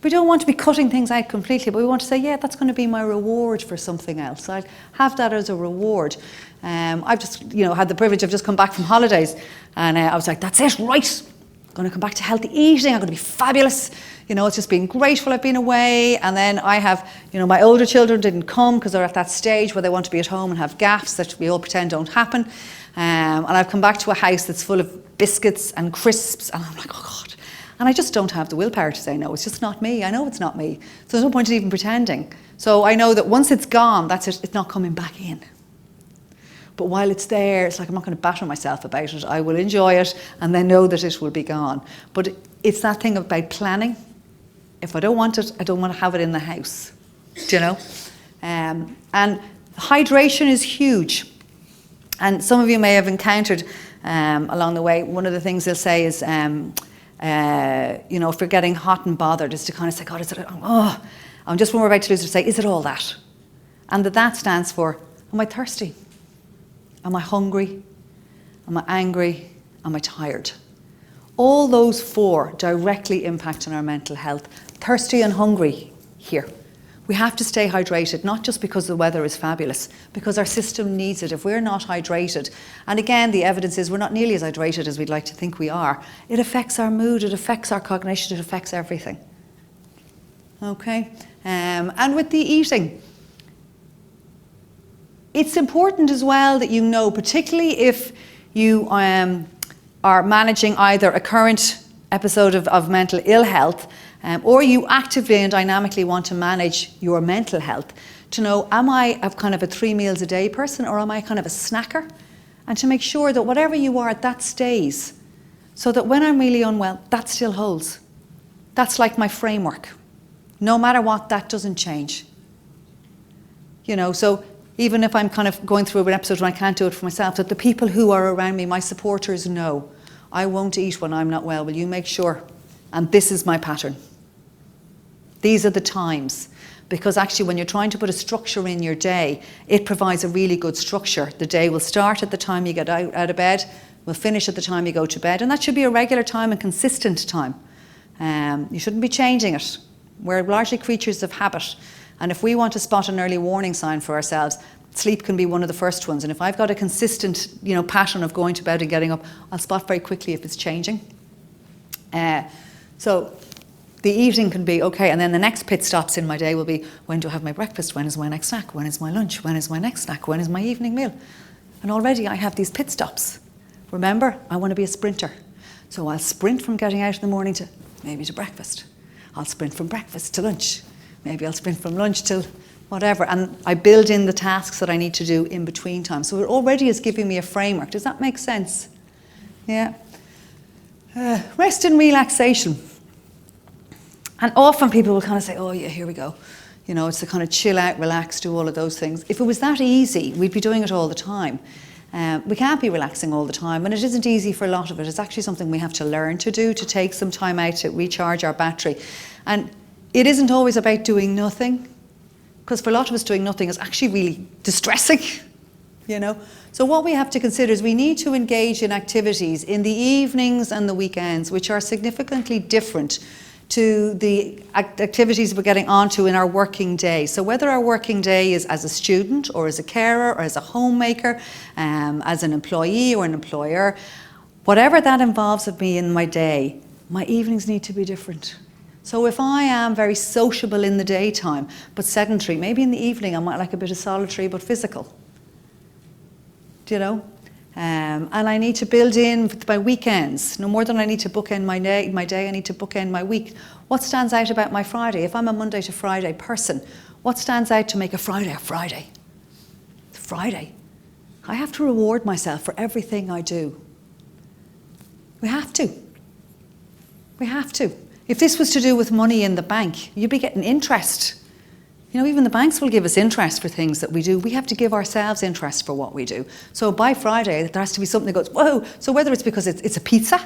we don't want to be cutting things out completely, but we want to say, yeah, that's going to be my reward for something else. I'll have that as a reward. I've just, you know, had the privilege of just come back from holidays, and I was like, that's it, right. I'm going to come back to healthy eating. I'm going to be fabulous. You know, it's just been grateful I've been away. And then I have, you know, my older children didn't come because they're at that stage where they want to be at home and have gaffes that we all pretend don't happen. And I've come back to a house that's full of biscuits and crisps, and I'm like, oh God. And I just don't have the willpower to say no. It's just not me. I know it's not me. So there's no point in even pretending. So I know that once it's gone, that's it. It's not coming back in. But while it's there, it's like I'm not going to batter myself about it. I will enjoy it and then know that it will be gone. But it's that thing about planning. If I don't want it, I don't want to have it in the house. Do you know? And hydration is huge. And some of you may have encountered along the way, one of the things they'll say is, you know, if you're getting hot and bothered, is to kind of say, God, is it, oh, and just when we're about to lose it, to say, is it all that? And that stands for, am I thirsty? Am I hungry? Am I angry? Am I tired? All those four directly impact on our mental health. Thirsty and hungry here. We have to stay hydrated, not just because the weather is fabulous, because our system needs it. If we're not hydrated, and again, the evidence is we're not nearly as hydrated as we'd like to think we are, it affects our mood, it affects our cognition, it affects everything. Okay? And with the eating, it's important as well that you know, particularly if you are managing either a current episode of mental ill health, or you actively and dynamically want to manage your mental health, to know, am I a kind of a 3 meals a day person, or am I kind of a snacker? And to make sure that whatever you are, that stays. So that when I'm really unwell, that still holds. That's like my framework. No matter what, that doesn't change. You know, so even if I'm kind of going through an episode when I can't do it for myself, that the people who are around me, my supporters, know, I won't eat when I'm not well. Will you make sure? And this is my pattern. These are the times. Because actually when you're trying to put a structure in your day, it provides a really good structure. The day will start at the time you get out of bed, will finish at the time you go to bed, and that should be a regular time and consistent time. You shouldn't be changing it. We're largely creatures of habit. And if we want to spot an early warning sign for ourselves, sleep can be one of the first ones. And if I've got a consistent, you know, pattern of going to bed and getting up, I'll spot very quickly if it's changing. So the eating can be okay, and then the next pit stops in my day will be, when do I have my breakfast? When is my next snack? When is my lunch? When is my next snack? When is my evening meal? And already I have these pit stops. Remember, I want to be a sprinter. So I'll sprint from getting out in the morning to maybe to breakfast. I'll sprint from breakfast to lunch. Maybe I'll sprint from lunch till whatever. And I build in the tasks that I need to do in between time. So it already is giving me a framework. Does that make sense? Yeah. Rest and relaxation. And often people will kind of say, oh yeah, here we go. You know, it's the kind of chill out, relax, do all of those things. If it was that easy, we'd be doing it all the time. We can't be relaxing all the time, and it isn't easy for a lot of it. It's actually something we have to learn to do, to take some time out to recharge our battery. And it isn't always about doing nothing, because for a lot of us doing nothing is actually really distressing, you know. So what we have to consider is we need to engage in activities in the evenings and the weekends, which are significantly different to the activities we're getting onto in our working day. So whether our working day is as a student or as a carer or as a homemaker, as an employee or an employer, whatever that involves of me in my day, my evenings need to be different. So if I am very sociable in the daytime, but sedentary, maybe in the evening I might like a bit of solitary but physical. Do you know? And I need to build in my weekends. No more than I need to bookend my day, I need to bookend my week. What stands out about my Friday? If I'm a Monday to Friday person, what stands out to make a Friday a Friday? It's Friday. I have to reward myself for everything I do. We have to. We have to. If this was to do with money in the bank, you'd be getting interest. You know, even the banks will give us interest for things that we do. We have to give ourselves interest for what we do. So by Friday, there has to be something that goes, whoa. So whether it's because it's a pizza,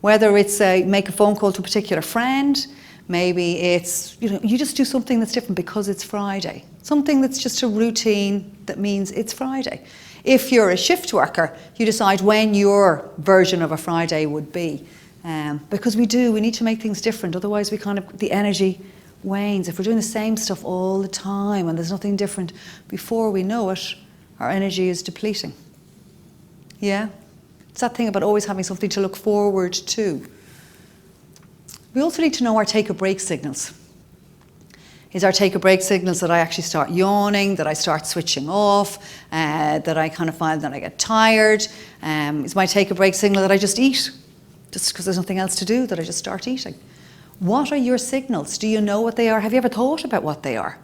whether it's make a phone call to a particular friend, maybe it's, you know, you just do something that's different because it's Friday. Something that's just a routine that means it's Friday. If you're a shift worker, you decide when your version of a Friday would be. Because we need to make things different. Otherwise, the energy wanes. If we're doing the same stuff all the time and there's nothing different, before we know it, our energy is depleting. Yeah? It's that thing about always having something to look forward to. We also need to know our take a break signals. Is our take a break signals that I actually start yawning, that I start switching off, that I kind of find that I get tired? Is my take a break signal that I just eat? Just because there's nothing else to do, that I just start eating? What are your signals? Do you know what they are? Have you ever thought about what they are?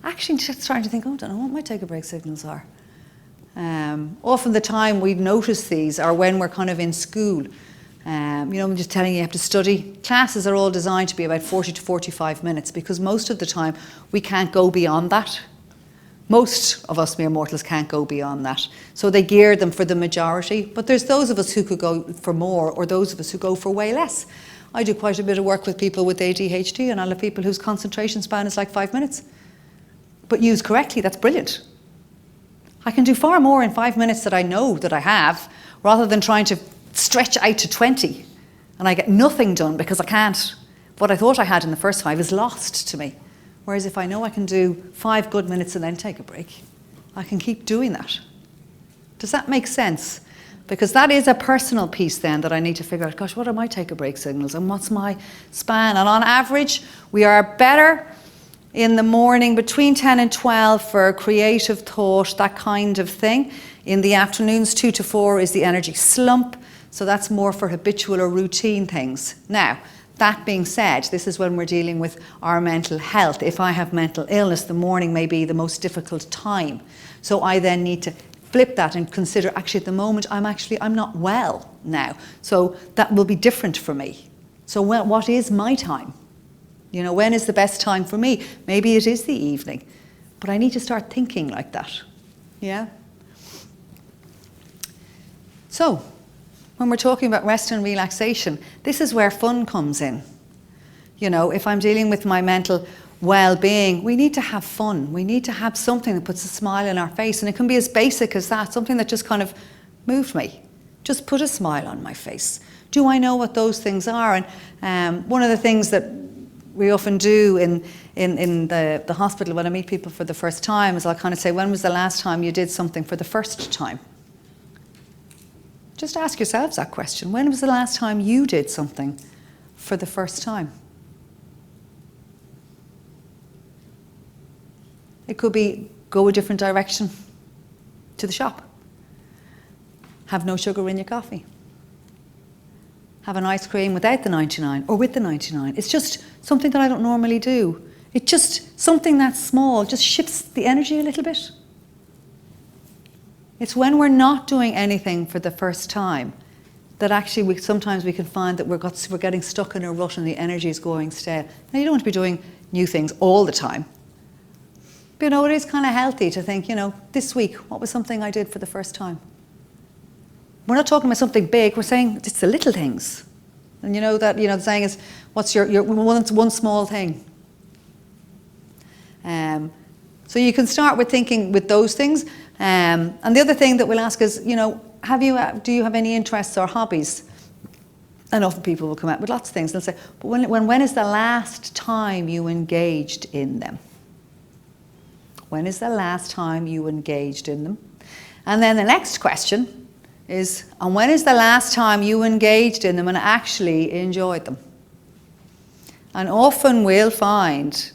Actually, just trying to think, I don't know what my take a break signals are. Often the time we notice these are when we're kind of in school. I'm just telling you have to study. Classes are all designed to be about 40 to 45 minutes because most of the time we can't go beyond that. Most of us mere mortals can't go beyond that. So they gear them for the majority, but there's those of us who could go for more or those of us who go for way less. I do quite a bit of work with people with ADHD and I'll have people whose concentration span is like 5 minutes. But used correctly, that's brilliant. I can do far more in 5 minutes that I know that I have rather than trying to stretch out to 20 and I get nothing done because I can't. What I thought I had in the first 5 is lost to me. Whereas if I know I can do 5 good minutes and then take a break, I can keep doing that. Does that make sense? Because that is a personal piece then that I need to figure out, gosh, what are my take a break signals and what's my span? And on average, we are better in the morning between 10 and 12 for creative thought, that kind of thing. In the afternoons, 2 to 4 is the energy slump. So that's more for habitual or routine things. Now, that being said, this is when we're dealing with our mental health. If I have mental illness, the morning may be the most difficult time. So I then need to flip that and consider, actually at the moment, I'm not well now. So that will be different for me. So what is my time? When is the best time for me? Maybe it is the evening. But I need to start thinking like that. Yeah? So, when we're talking about rest and relaxation, this is where fun comes in. If I'm dealing with my mental well-being, we need to have fun. We need to have something that puts a smile on our face. And it can be as basic as that, something that just kind of moved me. Just put a smile on my face. Do I know what those things are? And one of the things that we often do in the hospital when I meet people for the first time is I'll kind of say, when was the last time you did something for the first time? Just ask yourselves that question. When was the last time you did something for the first time? It could be go a different direction to the shop. Have no sugar in your coffee. Have an ice cream without the 99 or with the 99. It's just something that I don't normally do. It's just something that's small, just shifts the energy a little bit. It's when we're not doing anything for the first time that actually sometimes we can find that we're getting stuck in a rut and the energy is going stale. Now, you don't want to be doing new things all the time. But it is kind of healthy to think, this week, what was something I did for the first time? We're not talking about something big, we're saying it's the little things. And the saying is, what's your one small thing? So you can start with thinking with those things. And the other thing that we'll ask is, do you have any interests or hobbies? And often people will come out with lots of things. They'll say, but when is the last time you engaged in them? When is the last time you engaged in them? And then the next question is, and when is the last time you engaged in them and actually enjoyed them? And often we'll find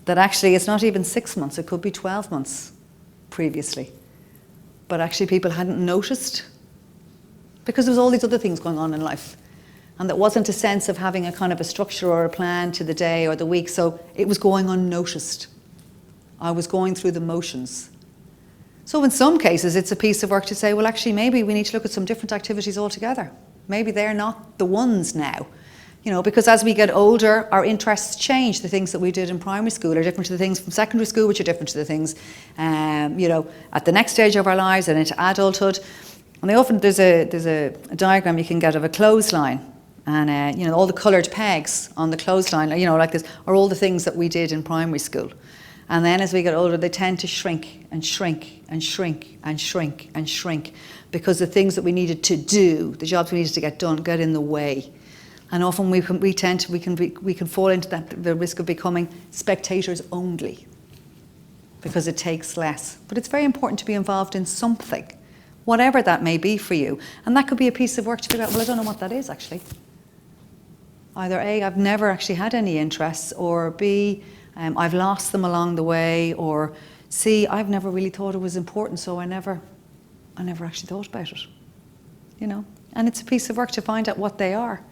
that actually it's not even 6 months, it could be 12 months previously. But actually people hadn't noticed because there was all these other things going on in life. And there wasn't a sense of having a kind of a structure or a plan to the day or the week, so it was going unnoticed. I was going through the motions. So in some cases, it's a piece of work to say, well, actually, maybe we need to look at some different activities altogether. Maybe they're not the ones now. because as we get older, our interests change. The things that we did in primary school are different to the things from secondary school, which are different to the things, at the next stage of our lives and into adulthood. And there's a diagram you can get of a clothesline, and all the coloured pegs on the clothesline, like this, are all the things that we did in primary school. And then as we get older, they tend to shrink and shrink and shrink and shrink and shrink, because the things that we needed to do, the jobs we needed to get done, get in the way. And often we can fall into the risk of becoming spectators only, because it takes less. But it's very important to be involved in something, whatever that may be for you. And that could be a piece of work to figure out, well, I don't know what that is actually. Either A, I've never actually had any interests, or B, I've lost them along the way, or C, I've never really thought it was important, so I never actually thought about it. And it's a piece of work to find out what they are.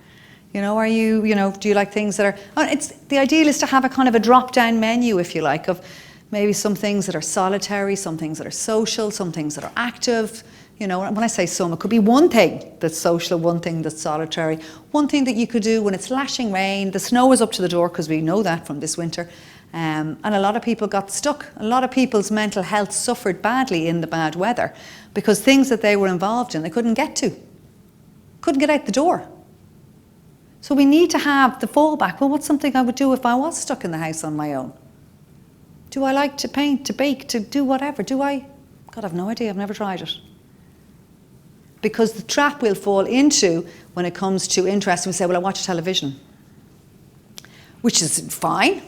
Are you, do you like things that are, the ideal is to have a kind of a drop-down menu, if you like, of maybe some things that are solitary, some things that are social, some things that are active. When I say some, it could be one thing that's social, one thing that's solitary, one thing that you could do when it's lashing rain, the snow is up to the door, because we know that from this winter, and a lot of people got stuck. A lot of people's mental health suffered badly in the bad weather, because things that they were involved in, they couldn't get out the door. So we need to have the fallback. Well, what's something I would do if I was stuck in the house on my own? Do I like to paint, to bake, to do whatever? God, I've no idea. I've never tried it. Because the trap we'll fall into when it comes to interest, we say, well, I watch television, which is fine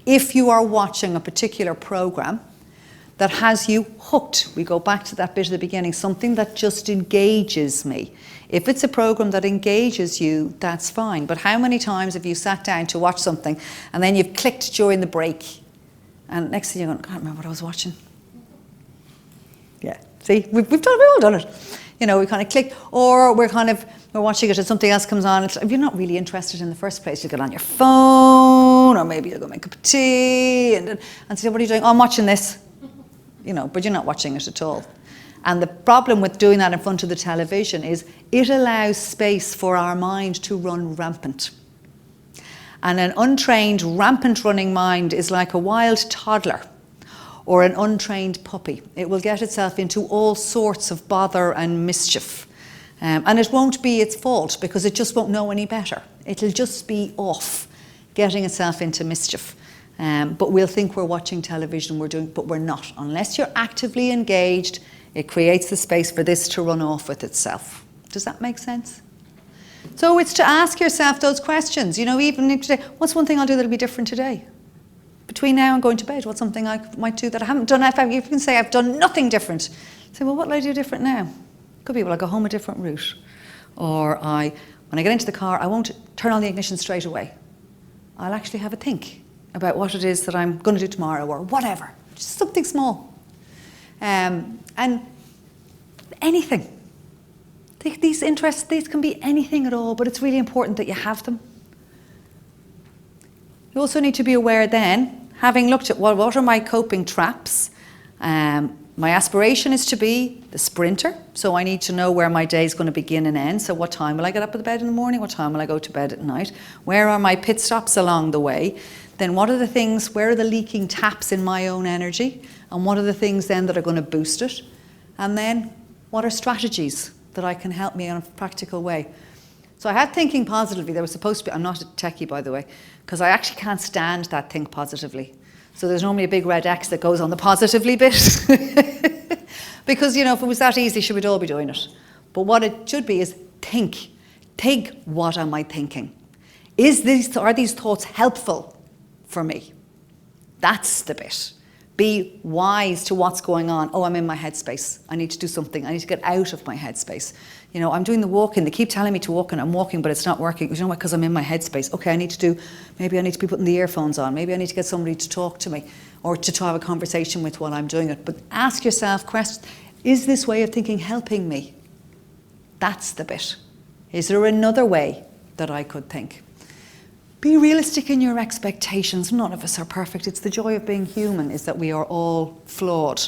if you are watching a particular program that has you hooked. We go back to that bit at the beginning, something that just engages me. If it's a program that engages you, that's fine. But how many times have you sat down to watch something and then you've clicked during the break, and next thing you're going, I can't remember what I was watching. Yeah, see, we've all done it. We kind of click, or we're watching it and something else comes on. If you're not really interested in the first place, you get on your phone, or maybe you'll go make a cup of tea and say, what are you doing? Oh, I'm watching this. But you're not watching it at all. And the problem with doing that in front of the television is it allows space for our mind to run rampant. And an untrained, rampant running mind is like a wild toddler or an untrained puppy. It will get itself into all sorts of bother and mischief. And it won't be its fault, because it just won't know any better. It'll just be off, getting itself into mischief. But we'll think we're watching television, but we're not. Unless you're actively engaged, it creates the space for this to run off with itself. Does that make sense? So it's to ask yourself those questions. Even today, what's one thing I'll do that'll be different today? Between now and going to bed, what's something I might do that I haven't done? If you can say I've done nothing different, say, well, what will I do different now? Could be, well, I go home a different route. Or when I get into the car, I won't turn on the ignition straight away. I'll actually have a think about what it is that I'm going to do tomorrow, or whatever. Just something small. And anything. These interests, these can be anything at all, but it's really important that you have them. You also need to be aware then, having looked at what are my coping traps, my aspiration is to be the sprinter, so I need to know where my day is going to begin and end. So what time will I get up at the bed in the morning? What time will I go to bed at night? Where are my pit stops along the way? Then what are the things, where are the leaking taps in my own energy? And what are the things then that are going to boost it? And then what are strategies that I can help me in a practical way? So I had thinking positively. There was supposed to be, I'm not a techie, by the way, because I actually can't stand that think positively. So there's normally a big red X that goes on the positively bit. Because, if it was that easy, should we all be doing it? But what it should be is think. Think, what am I thinking? Are these thoughts helpful for me? That's the bit. Be wise to what's going on. Oh, I'm in my headspace. I need to do something. I need to get out of my headspace. I'm doing the walking. They keep telling me to walk and I'm walking, but it's not working. You know what? Because I'm in my headspace. Okay, maybe I need to be putting the earphones on. Maybe I need to get somebody to talk to me or to have a conversation with while I'm doing it. But ask yourself questions. Is this way of thinking helping me? That's the bit. Is there another way that I could think? Be realistic in your expectations. None of us are perfect. It's the joy of being human, is that we are all flawed.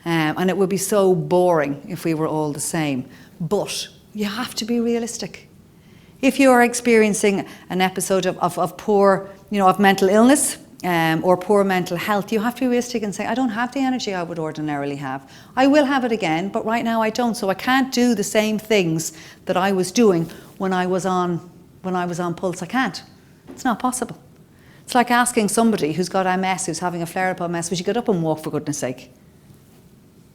And it would be so boring if we were all the same. But you have to be realistic. If you're experiencing an episode of poor, of mental illness or poor mental health, you have to be realistic and say, I don't have the energy I would ordinarily have. I will have it again, but right now I don't. So I can't do the same things that I was doing when I was on pulse. I can't. It's not possible. It's like asking somebody who's got MS, who's having a flare-up of MS, would you get up and walk, for goodness sake?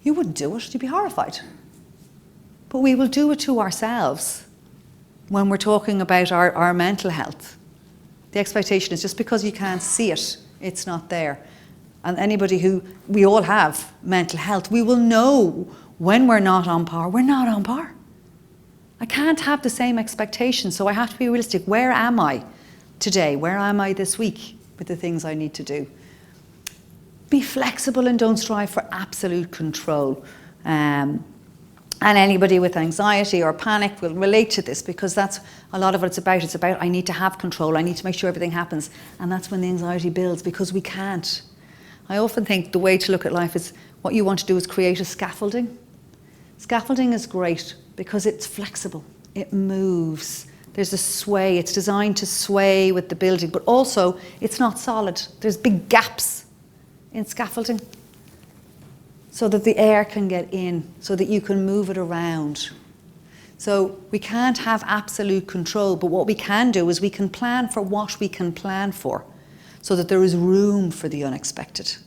You wouldn't do it. You'd be horrified. But we will do it to ourselves when we're talking about our mental health. The expectation is just because you can't see it, it's not there. And anybody who, we all have mental health, we will know when we're not on par, we're not on par. I can't have the same expectations, so I have to be realistic. Where am I today? Where am I this week with the things I need to do? Be flexible and don't strive for absolute control. And anybody with anxiety or panic will relate to this, because that's a lot of what it's about. It's about, I need to have control, I need to make sure everything happens. And that's when the anxiety builds, because we can't. I often think the way to look at life is, what you want to do is create a scaffolding. Scaffolding is great because it's flexible, it moves. There's a sway, it's designed to sway with the building, but also it's not solid. There's big gaps in scaffolding so that the air can get in, so that you can move it around. So we can't have absolute control, but what we can do is we can plan for what we can plan for, so that there is room for the unexpected.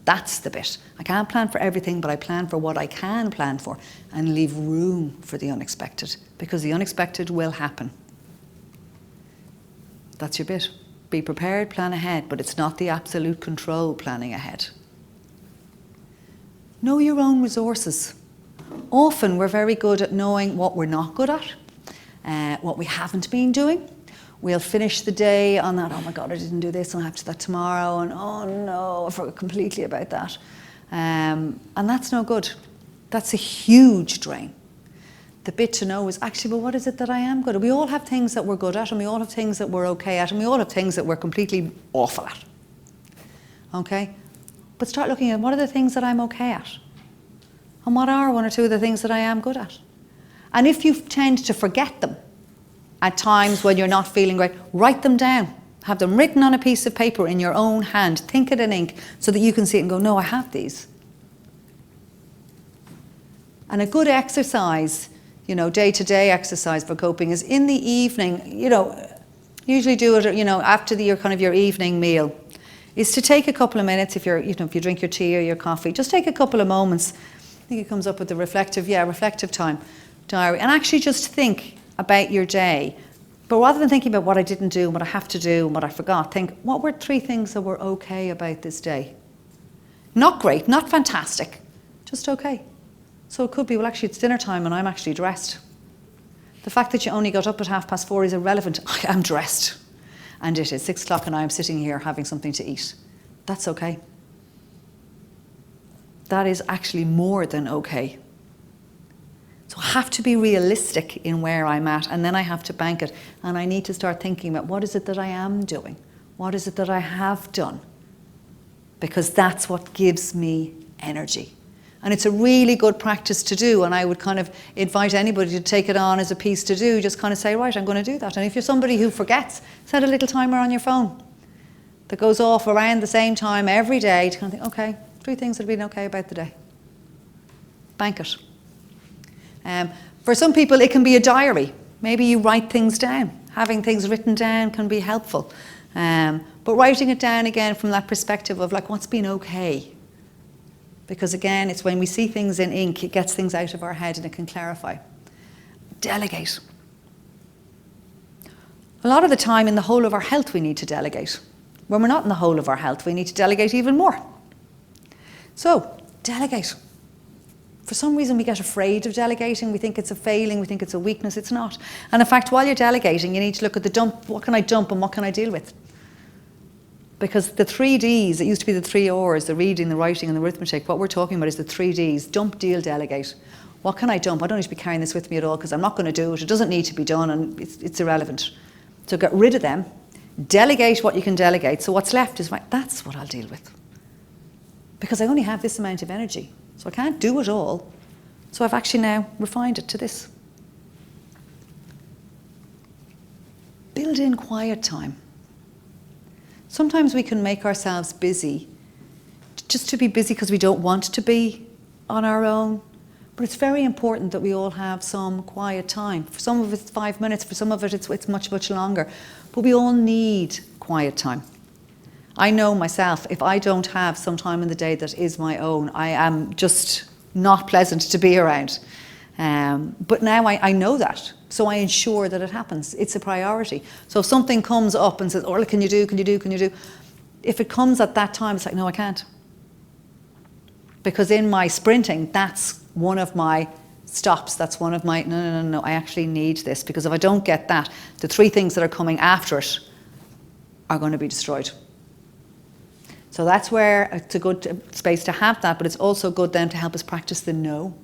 That's the bit. I can't plan for everything, but I plan for what I can plan for and leave room for the unexpected, because the unexpected will happen. That's your bit. Be prepared, plan ahead, but it's not the absolute control planning ahead. Know your own resources. Often we're very good at knowing what we're not good at, what we haven't been doing. We'll finish the day on that, oh my God, I didn't do this, and I have to do that tomorrow, and oh no, I forgot completely about that. And that's no good. That's a huge drain. The bit to know is actually, well, what is it that I am good at? We all have things that we're good at, and we all have things that we're okay at, and we all have things that we're completely awful at. Okay? But start looking at, what are the things that I'm okay at? And what are one or two of the things that I am good at? And if you tend to forget them at times when you're not feeling great, write them down. Have them written on a piece of paper in your own hand. Think it in ink so that you can see it and go, no, I have these. And a good exercise, day-to-day exercise for coping is in the evening, usually do it, after your evening meal, is to take a couple of minutes, if you drink your tea or your coffee, just take a couple of moments. I think it comes up with the reflective time diary, and actually just think about your day. But rather than thinking about what I didn't do, what I have to do, and what I forgot, think, what were 3 things that were okay about this day? Not great, not fantastic, just okay. So it could be, well, actually it's dinner time and I'm actually dressed. The fact that you only got up at 4:30 is irrelevant. I am dressed. And it is 6 o'clock and I'm sitting here having something to eat. That's okay. That is actually more than okay. So I have to be realistic in where I'm at, and then I have to bank it. And I need to start thinking about, what is it that I am doing? What is it that I have done? Because that's what gives me energy. And it's a really good practice to do, and I would kind of invite anybody to take it on as a piece to do. Just kind of say, right, I'm going to do that. And if you're somebody who forgets, set a little timer on your phone that goes off around the same time every day to kind of think, okay, 3 things that have been okay about the day. Bank it. For some people, it can be a diary. Maybe you write things down. Having things written down can be helpful. But writing it down again from that perspective of what's been okay. Because again, it's when we see things in ink, it gets things out of our head and it can clarify. Delegate. A lot of the time in the whole of our health, we need to delegate. When we're not in the whole of our health, we need to delegate even more. So, delegate. For some reason, we get afraid of delegating. We think it's a failing. We think it's a weakness. It's not. And in fact, while you're delegating, you need to look at the dump. What can I dump and what can I deal with? Because the 3 Ds, it used to be the 3 Rs, the reading, the writing and the arithmetic. What we're talking about is the 3 Ds. Dump, deal, delegate. What can I dump? I don't need to be carrying this with me at all because I'm not going to do it. It doesn't need to be done and it's irrelevant. So get rid of them. Delegate what you can delegate. So what's left is, right, that's what I'll deal with. Because I only have this amount of energy. So I can't do it all. So I've actually now refined it to this. build in quiet time. Sometimes we can make ourselves busy, just to be busy because we don't want to be on our own. But it's very important that we all have some quiet time. For some of it, it's 5 minutes. For some of it, it's much, much longer. But we all need quiet time. I know myself, if I don't have some time in the day that is my own, I am just not pleasant to be around. But now I know that. So I ensure that it happens. It's a priority. So if something comes up and says, Orla, can you do? If it comes at that time, it's like, no, I can't. Because in my sprinting, that's one of my stops. That's one of my, no, I actually need this. Because if I don't get that, the 3 things that are coming after it are going to be destroyed. So that's where it's a good space to have that, but it's also good then to help us practice the no.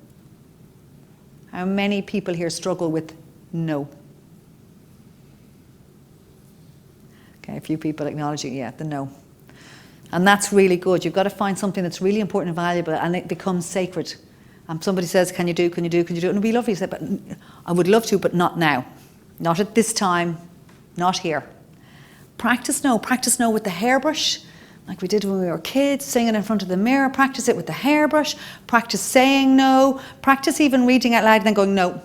How many people here struggle with no? Okay, a few people acknowledging, yeah, the no. And that's really good. You've got to find something that's really important and valuable, and it becomes sacred. And somebody says, can you do? And it'd be lovely to say, but I would love to, but not now. Not at this time, not here. Practice no with the hairbrush, like we did when we were kids, singing in front of the mirror. Practice it with the hairbrush. Practice saying no. Practice even reading out loud and then going no.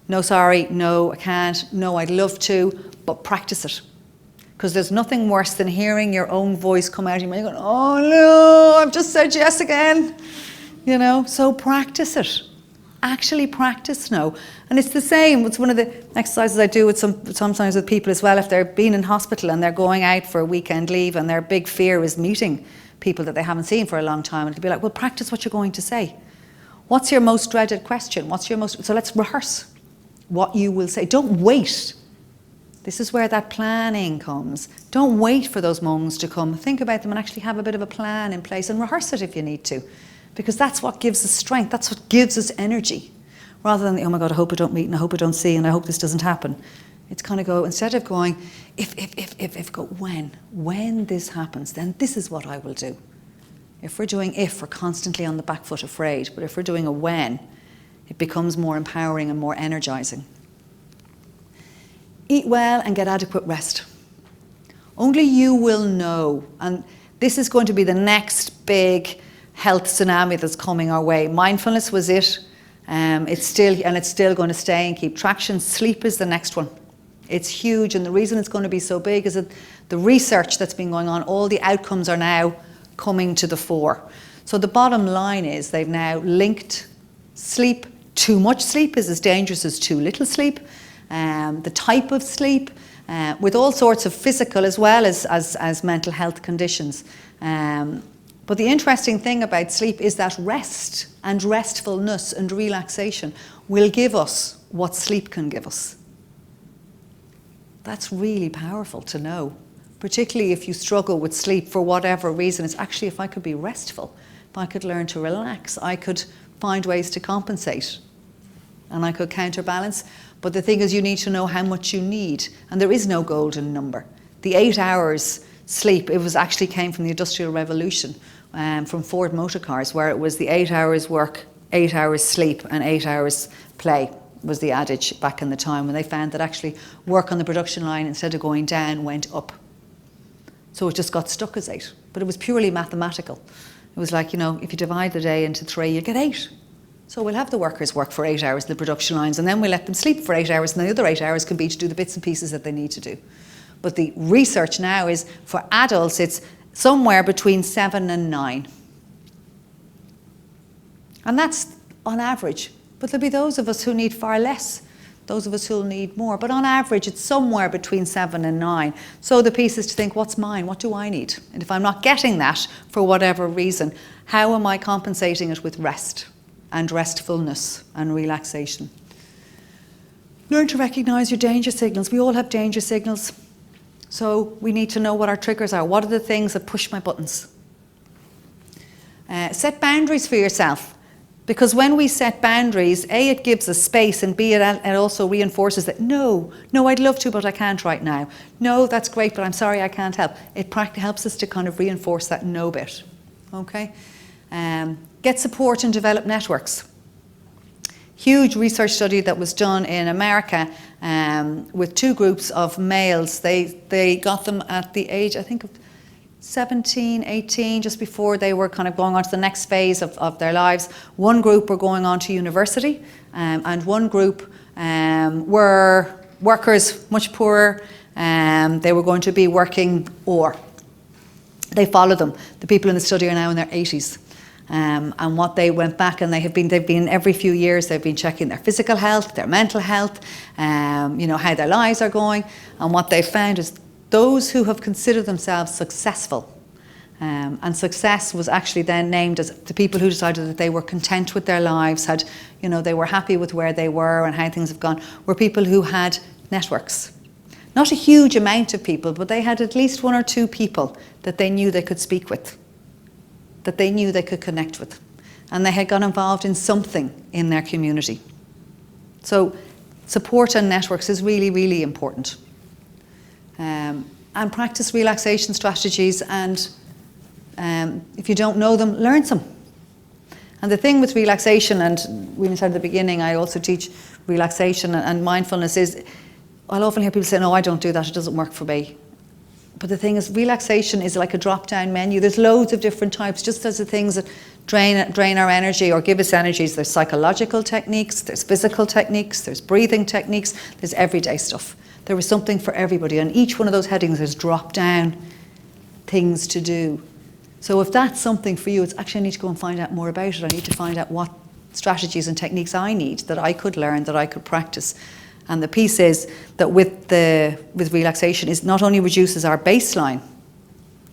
No, sorry, no, I can't, no, I'd love to, but practice it. Because there's nothing worse than hearing your own voice come out of you and you're going, oh no, I've just said yes again. You know, so practice it. Actually practice no. And it's the same, it's one of the exercises I do with sometimes with people as well, if they're been in hospital and they're going out for a weekend leave and their big fear is meeting people that they haven't seen for a long time. And it'll be like, well, practice what you're going to say. What's your most dreaded question? So let's rehearse what you will say. Don't wait. This is where that planning comes. Don't wait for those moments to come. Think about them and actually have a bit of a plan in place and rehearse it if you need to. Because that's what gives us strength. That's what gives us energy. Rather than, oh my God, I hope I don't meet and I hope I don't see and I hope this doesn't happen. It's kind of go, instead of going, if, go when. When this happens, then this is what I will do. If we're doing if, we're constantly on the back foot afraid. But if we're doing a when, it becomes more empowering and more energizing. Eat well and get adequate rest. Only you will know. And this is going to be the next big health tsunami that's coming our way. Mindfulness was it. It's still going to stay and keep traction. Sleep is the next one. It's huge, and the reason it's going to be so big is that the research that's been going on, all the outcomes are now coming to the fore. So the bottom line is they've now linked sleep. Too much sleep is as dangerous as too little sleep. The type of sleep, with all sorts of physical as well as mental health conditions. But the interesting thing about sleep is that rest and restfulness and relaxation will give us what sleep can give us. That's really powerful to know, particularly if you struggle with sleep for whatever reason. It's actually, if I could be restful, if I could learn to relax, I could find ways to compensate and I could counterbalance. But the thing is, you need to know how much you need, and there is no golden number. The 8 hours sleep, it was actually came from the Industrial Revolution, from Ford motor cars, where it was the 8 hours work, 8 hours sleep, and 8 hours play was the adage back in the time, when they found that actually work on the production line, instead of going down, went up. So it just got stuck as 8. But it was purely mathematical. It was like, if you divide the day into 3, you get 8. So we'll have the workers work for 8 hours in the production lines, and then we'll let them sleep for 8 hours, and the other 8 hours can be to do the bits and pieces that they need to do. But the research now is, for adults, it's somewhere between 7 and 9. And that's on average. But there'll be those of us who need far less, those of us who'll need more. But on average, it's somewhere between 7 and 9. So the piece is to think, what's mine? What do I need? And if I'm not getting that for whatever reason, how am I compensating it with rest and restfulness and relaxation? Learn to recognize your danger signals. We all have danger signals. So we need to know what our triggers are. What are the things that push my buttons? Set boundaries for yourself. Because when we set boundaries, A, it gives us space, and B, it also reinforces that, no, I'd love to, but I can't right now. No, that's great, but I'm sorry, I can't help. It helps us to kind of reinforce that no bit. Okay? Get support and develop networks. Huge research study that was done in America, with 2 groups of males. They got them at the age, I think, of 17, 18, just before they were kind of going on to the next phase of their lives. One group were going on to university, and one group were workers, much poorer. They were going to be working, or they followed them. The people in the study are now in their 80s. And what they went back, and they've been every few years, they've been checking their physical health, their mental health, how their lives are going. And what they found is those who have considered themselves successful, and success was actually then named as the people who decided that they were content with their lives, they were happy with where they were and how things have gone, were people who had networks. Not a huge amount of people, but they had at least 1 or 2 people that they knew they could speak with, that they knew they could connect with, and they had got involved in something in their community. So support and networks is really, really important. And practice relaxation strategies, and if you don't know them, learn some. And the thing with relaxation, and we said at the beginning, I also teach relaxation and mindfulness, is I'll often hear people say, no, I don't do that, it doesn't work for me. But the thing is, relaxation is like a drop-down menu. There's loads of different types, just as the things that drain our energy or give us energies. There's psychological techniques, there's physical techniques, there's breathing techniques, there's everyday stuff. There was something for everybody, and each one of those headings is drop-down things to do. So if that's something for you, it's actually I need to go and find out more about it. I need to find out what strategies and techniques I need, that I could learn, that I could practice. And the piece is that with relaxation, is not only reduces our baseline,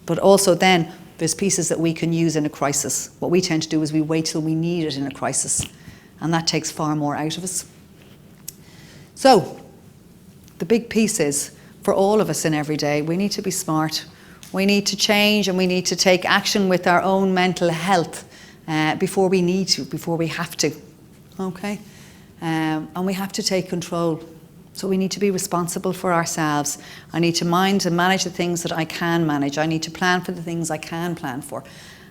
but also then there's pieces that we can use in a crisis. What we tend to do is we wait till we need it in a crisis, and that takes far more out of us. So the big piece is, for all of us in every day, we need to be smart. We need to change, and we need to take action with our own mental health before we need to, before we have to. Okay? And we have to take control. So we need to be responsible for ourselves. I need to mind and manage the things that I can manage. I need to plan for the things I can plan for.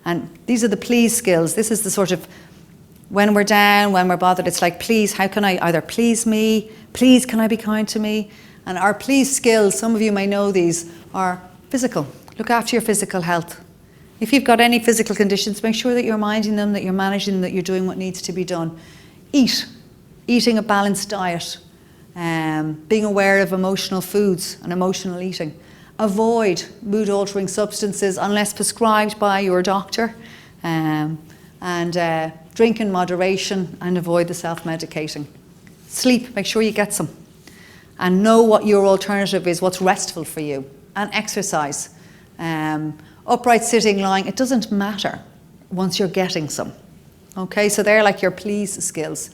And these are the please skills. This is the sort of, when we're down, when we're bothered, it's like, please, how can I either please me? Please, can I be kind to me? And our please skills, some of you may know these, are physical. Look after your physical health. If you've got any physical conditions, make sure that you're minding them, that you're managing them, that you're doing what needs to be done. Eating a balanced diet, being aware of emotional foods and emotional eating. Avoid mood-altering substances unless prescribed by your doctor, and drink in moderation, and avoid the self-medicating. Sleep, make sure you get some, and know what your alternative is, what's restful for you. And exercise, upright sitting, lying, it doesn't matter once you're getting some. Okay, so they're like your please skills.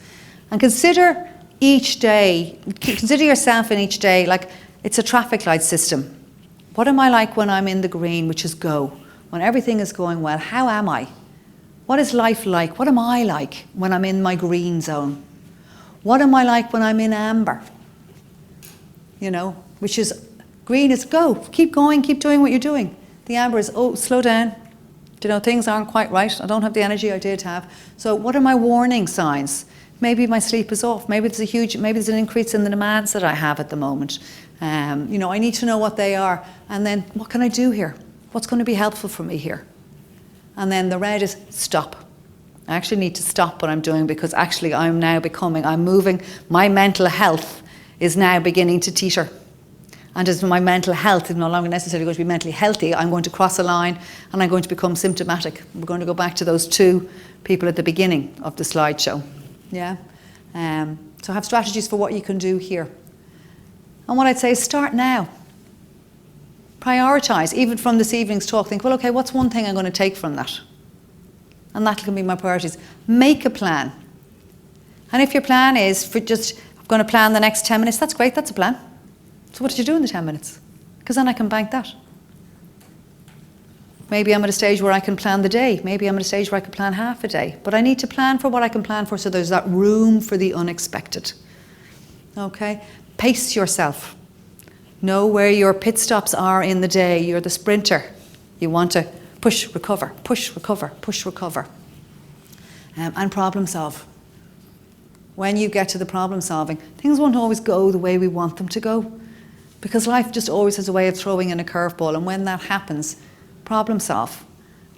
And consider each day, consider yourself in each day like it's a traffic light system. What am I like when I'm in the green, which is go? When everything is going well, how am I? What is life like? What am I like when I'm in my green zone? What am I like when I'm in amber? Which is, green is go, keep going, keep doing what you're doing. The amber is, oh, slow down. Things aren't quite right. I don't have the energy I did have. So what are my warning signs? Maybe my sleep is off. Maybe there's an increase in the demands that I have at the moment. I need to know what they are. And then what can I do here? What's going to be helpful for me here? And then the red is stop. I actually need to stop what I'm doing, because actually I'm moving. My mental health is now beginning to teeter. And as my mental health is no longer necessarily going to be mentally healthy, I'm going to cross a line and I'm going to become symptomatic. We're going to go back to those 2 people at the beginning of the slideshow. Yeah. So have strategies for what you can do here. And what I'd say is start now. Prioritise. Even from this evening's talk, think, well, okay, what's one thing I'm going to take from that? And that can be my priorities. Make a plan. And if your plan is for I'm going to plan the next 10 minutes, that's great, that's a plan. So what did you do in the 10 minutes? Because then I can bank that. Maybe I'm at a stage where I can plan the day. Maybe I'm at a stage where I can plan half a day. But I need to plan for what I can plan for, so there's that room for the unexpected. Okay? Pace yourself. Know where your pit stops are in the day. You're the sprinter. You want to push, recover, push, recover, push, recover. And problem solve. when you get to the problem solving, things won't always go the way we want them to go, because life just always has a way of throwing in a curveball, and when that happens, problem solve.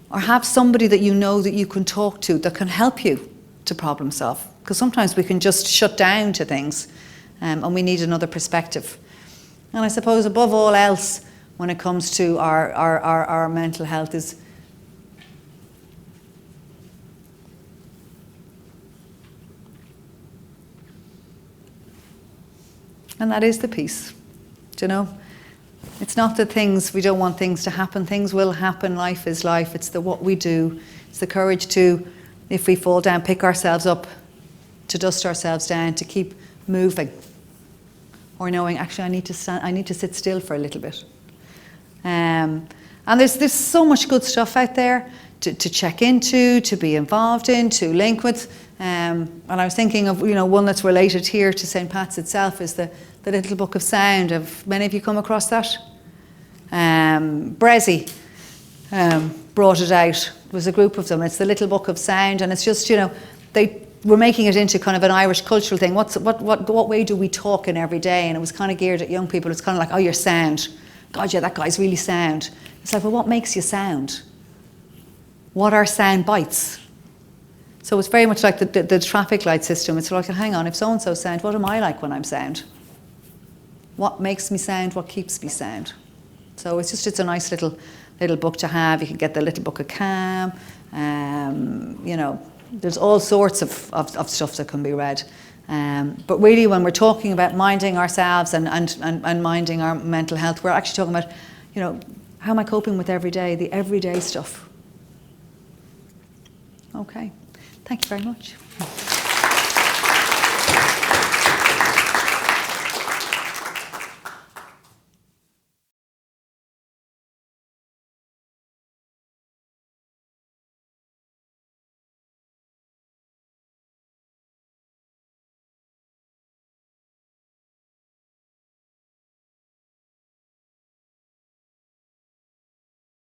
Or have somebody that you know that you can talk to that can help you to problem solve, because sometimes we can just shut down to things, and we need another perspective. And I suppose above all else, when it comes to our mental health, is and that is the peace. Do you know? It's not that we don't want things to happen. Things will happen. Life is life. It's what we do. It's the courage to, if we fall down, pick ourselves up, to dust ourselves down, to keep moving. Or knowing, actually, I need to sit still for a little bit. And there's so much good stuff out there to check into, to be involved in, to link with. And I was thinking of, one that's related here to St. Pat's itself is the Little Book of Sound. Have many of you come across that? Brezzy brought it out. It was a group of them. It's the Little Book of Sound, and it's just, they were making it into kind of an Irish cultural thing. What way do we talk in every day? And it was kind of geared at young people. It's kind of like, oh, you're sound. God, yeah, that guy's really sound. It's like, well, what makes you sound? What are sound bites? So it's very much like the traffic light system. It's like, hang on, if so-and-so's sound, what am I like when I'm sound? What makes me sound? What keeps me sound? So it's a nice little book to have. You can get the Little Book of Calm. There's all sorts of stuff that can be read. But really, when we're talking about minding ourselves and minding our mental health, we're actually talking about, how am I coping with the everyday stuff? Okay. Thank you very much.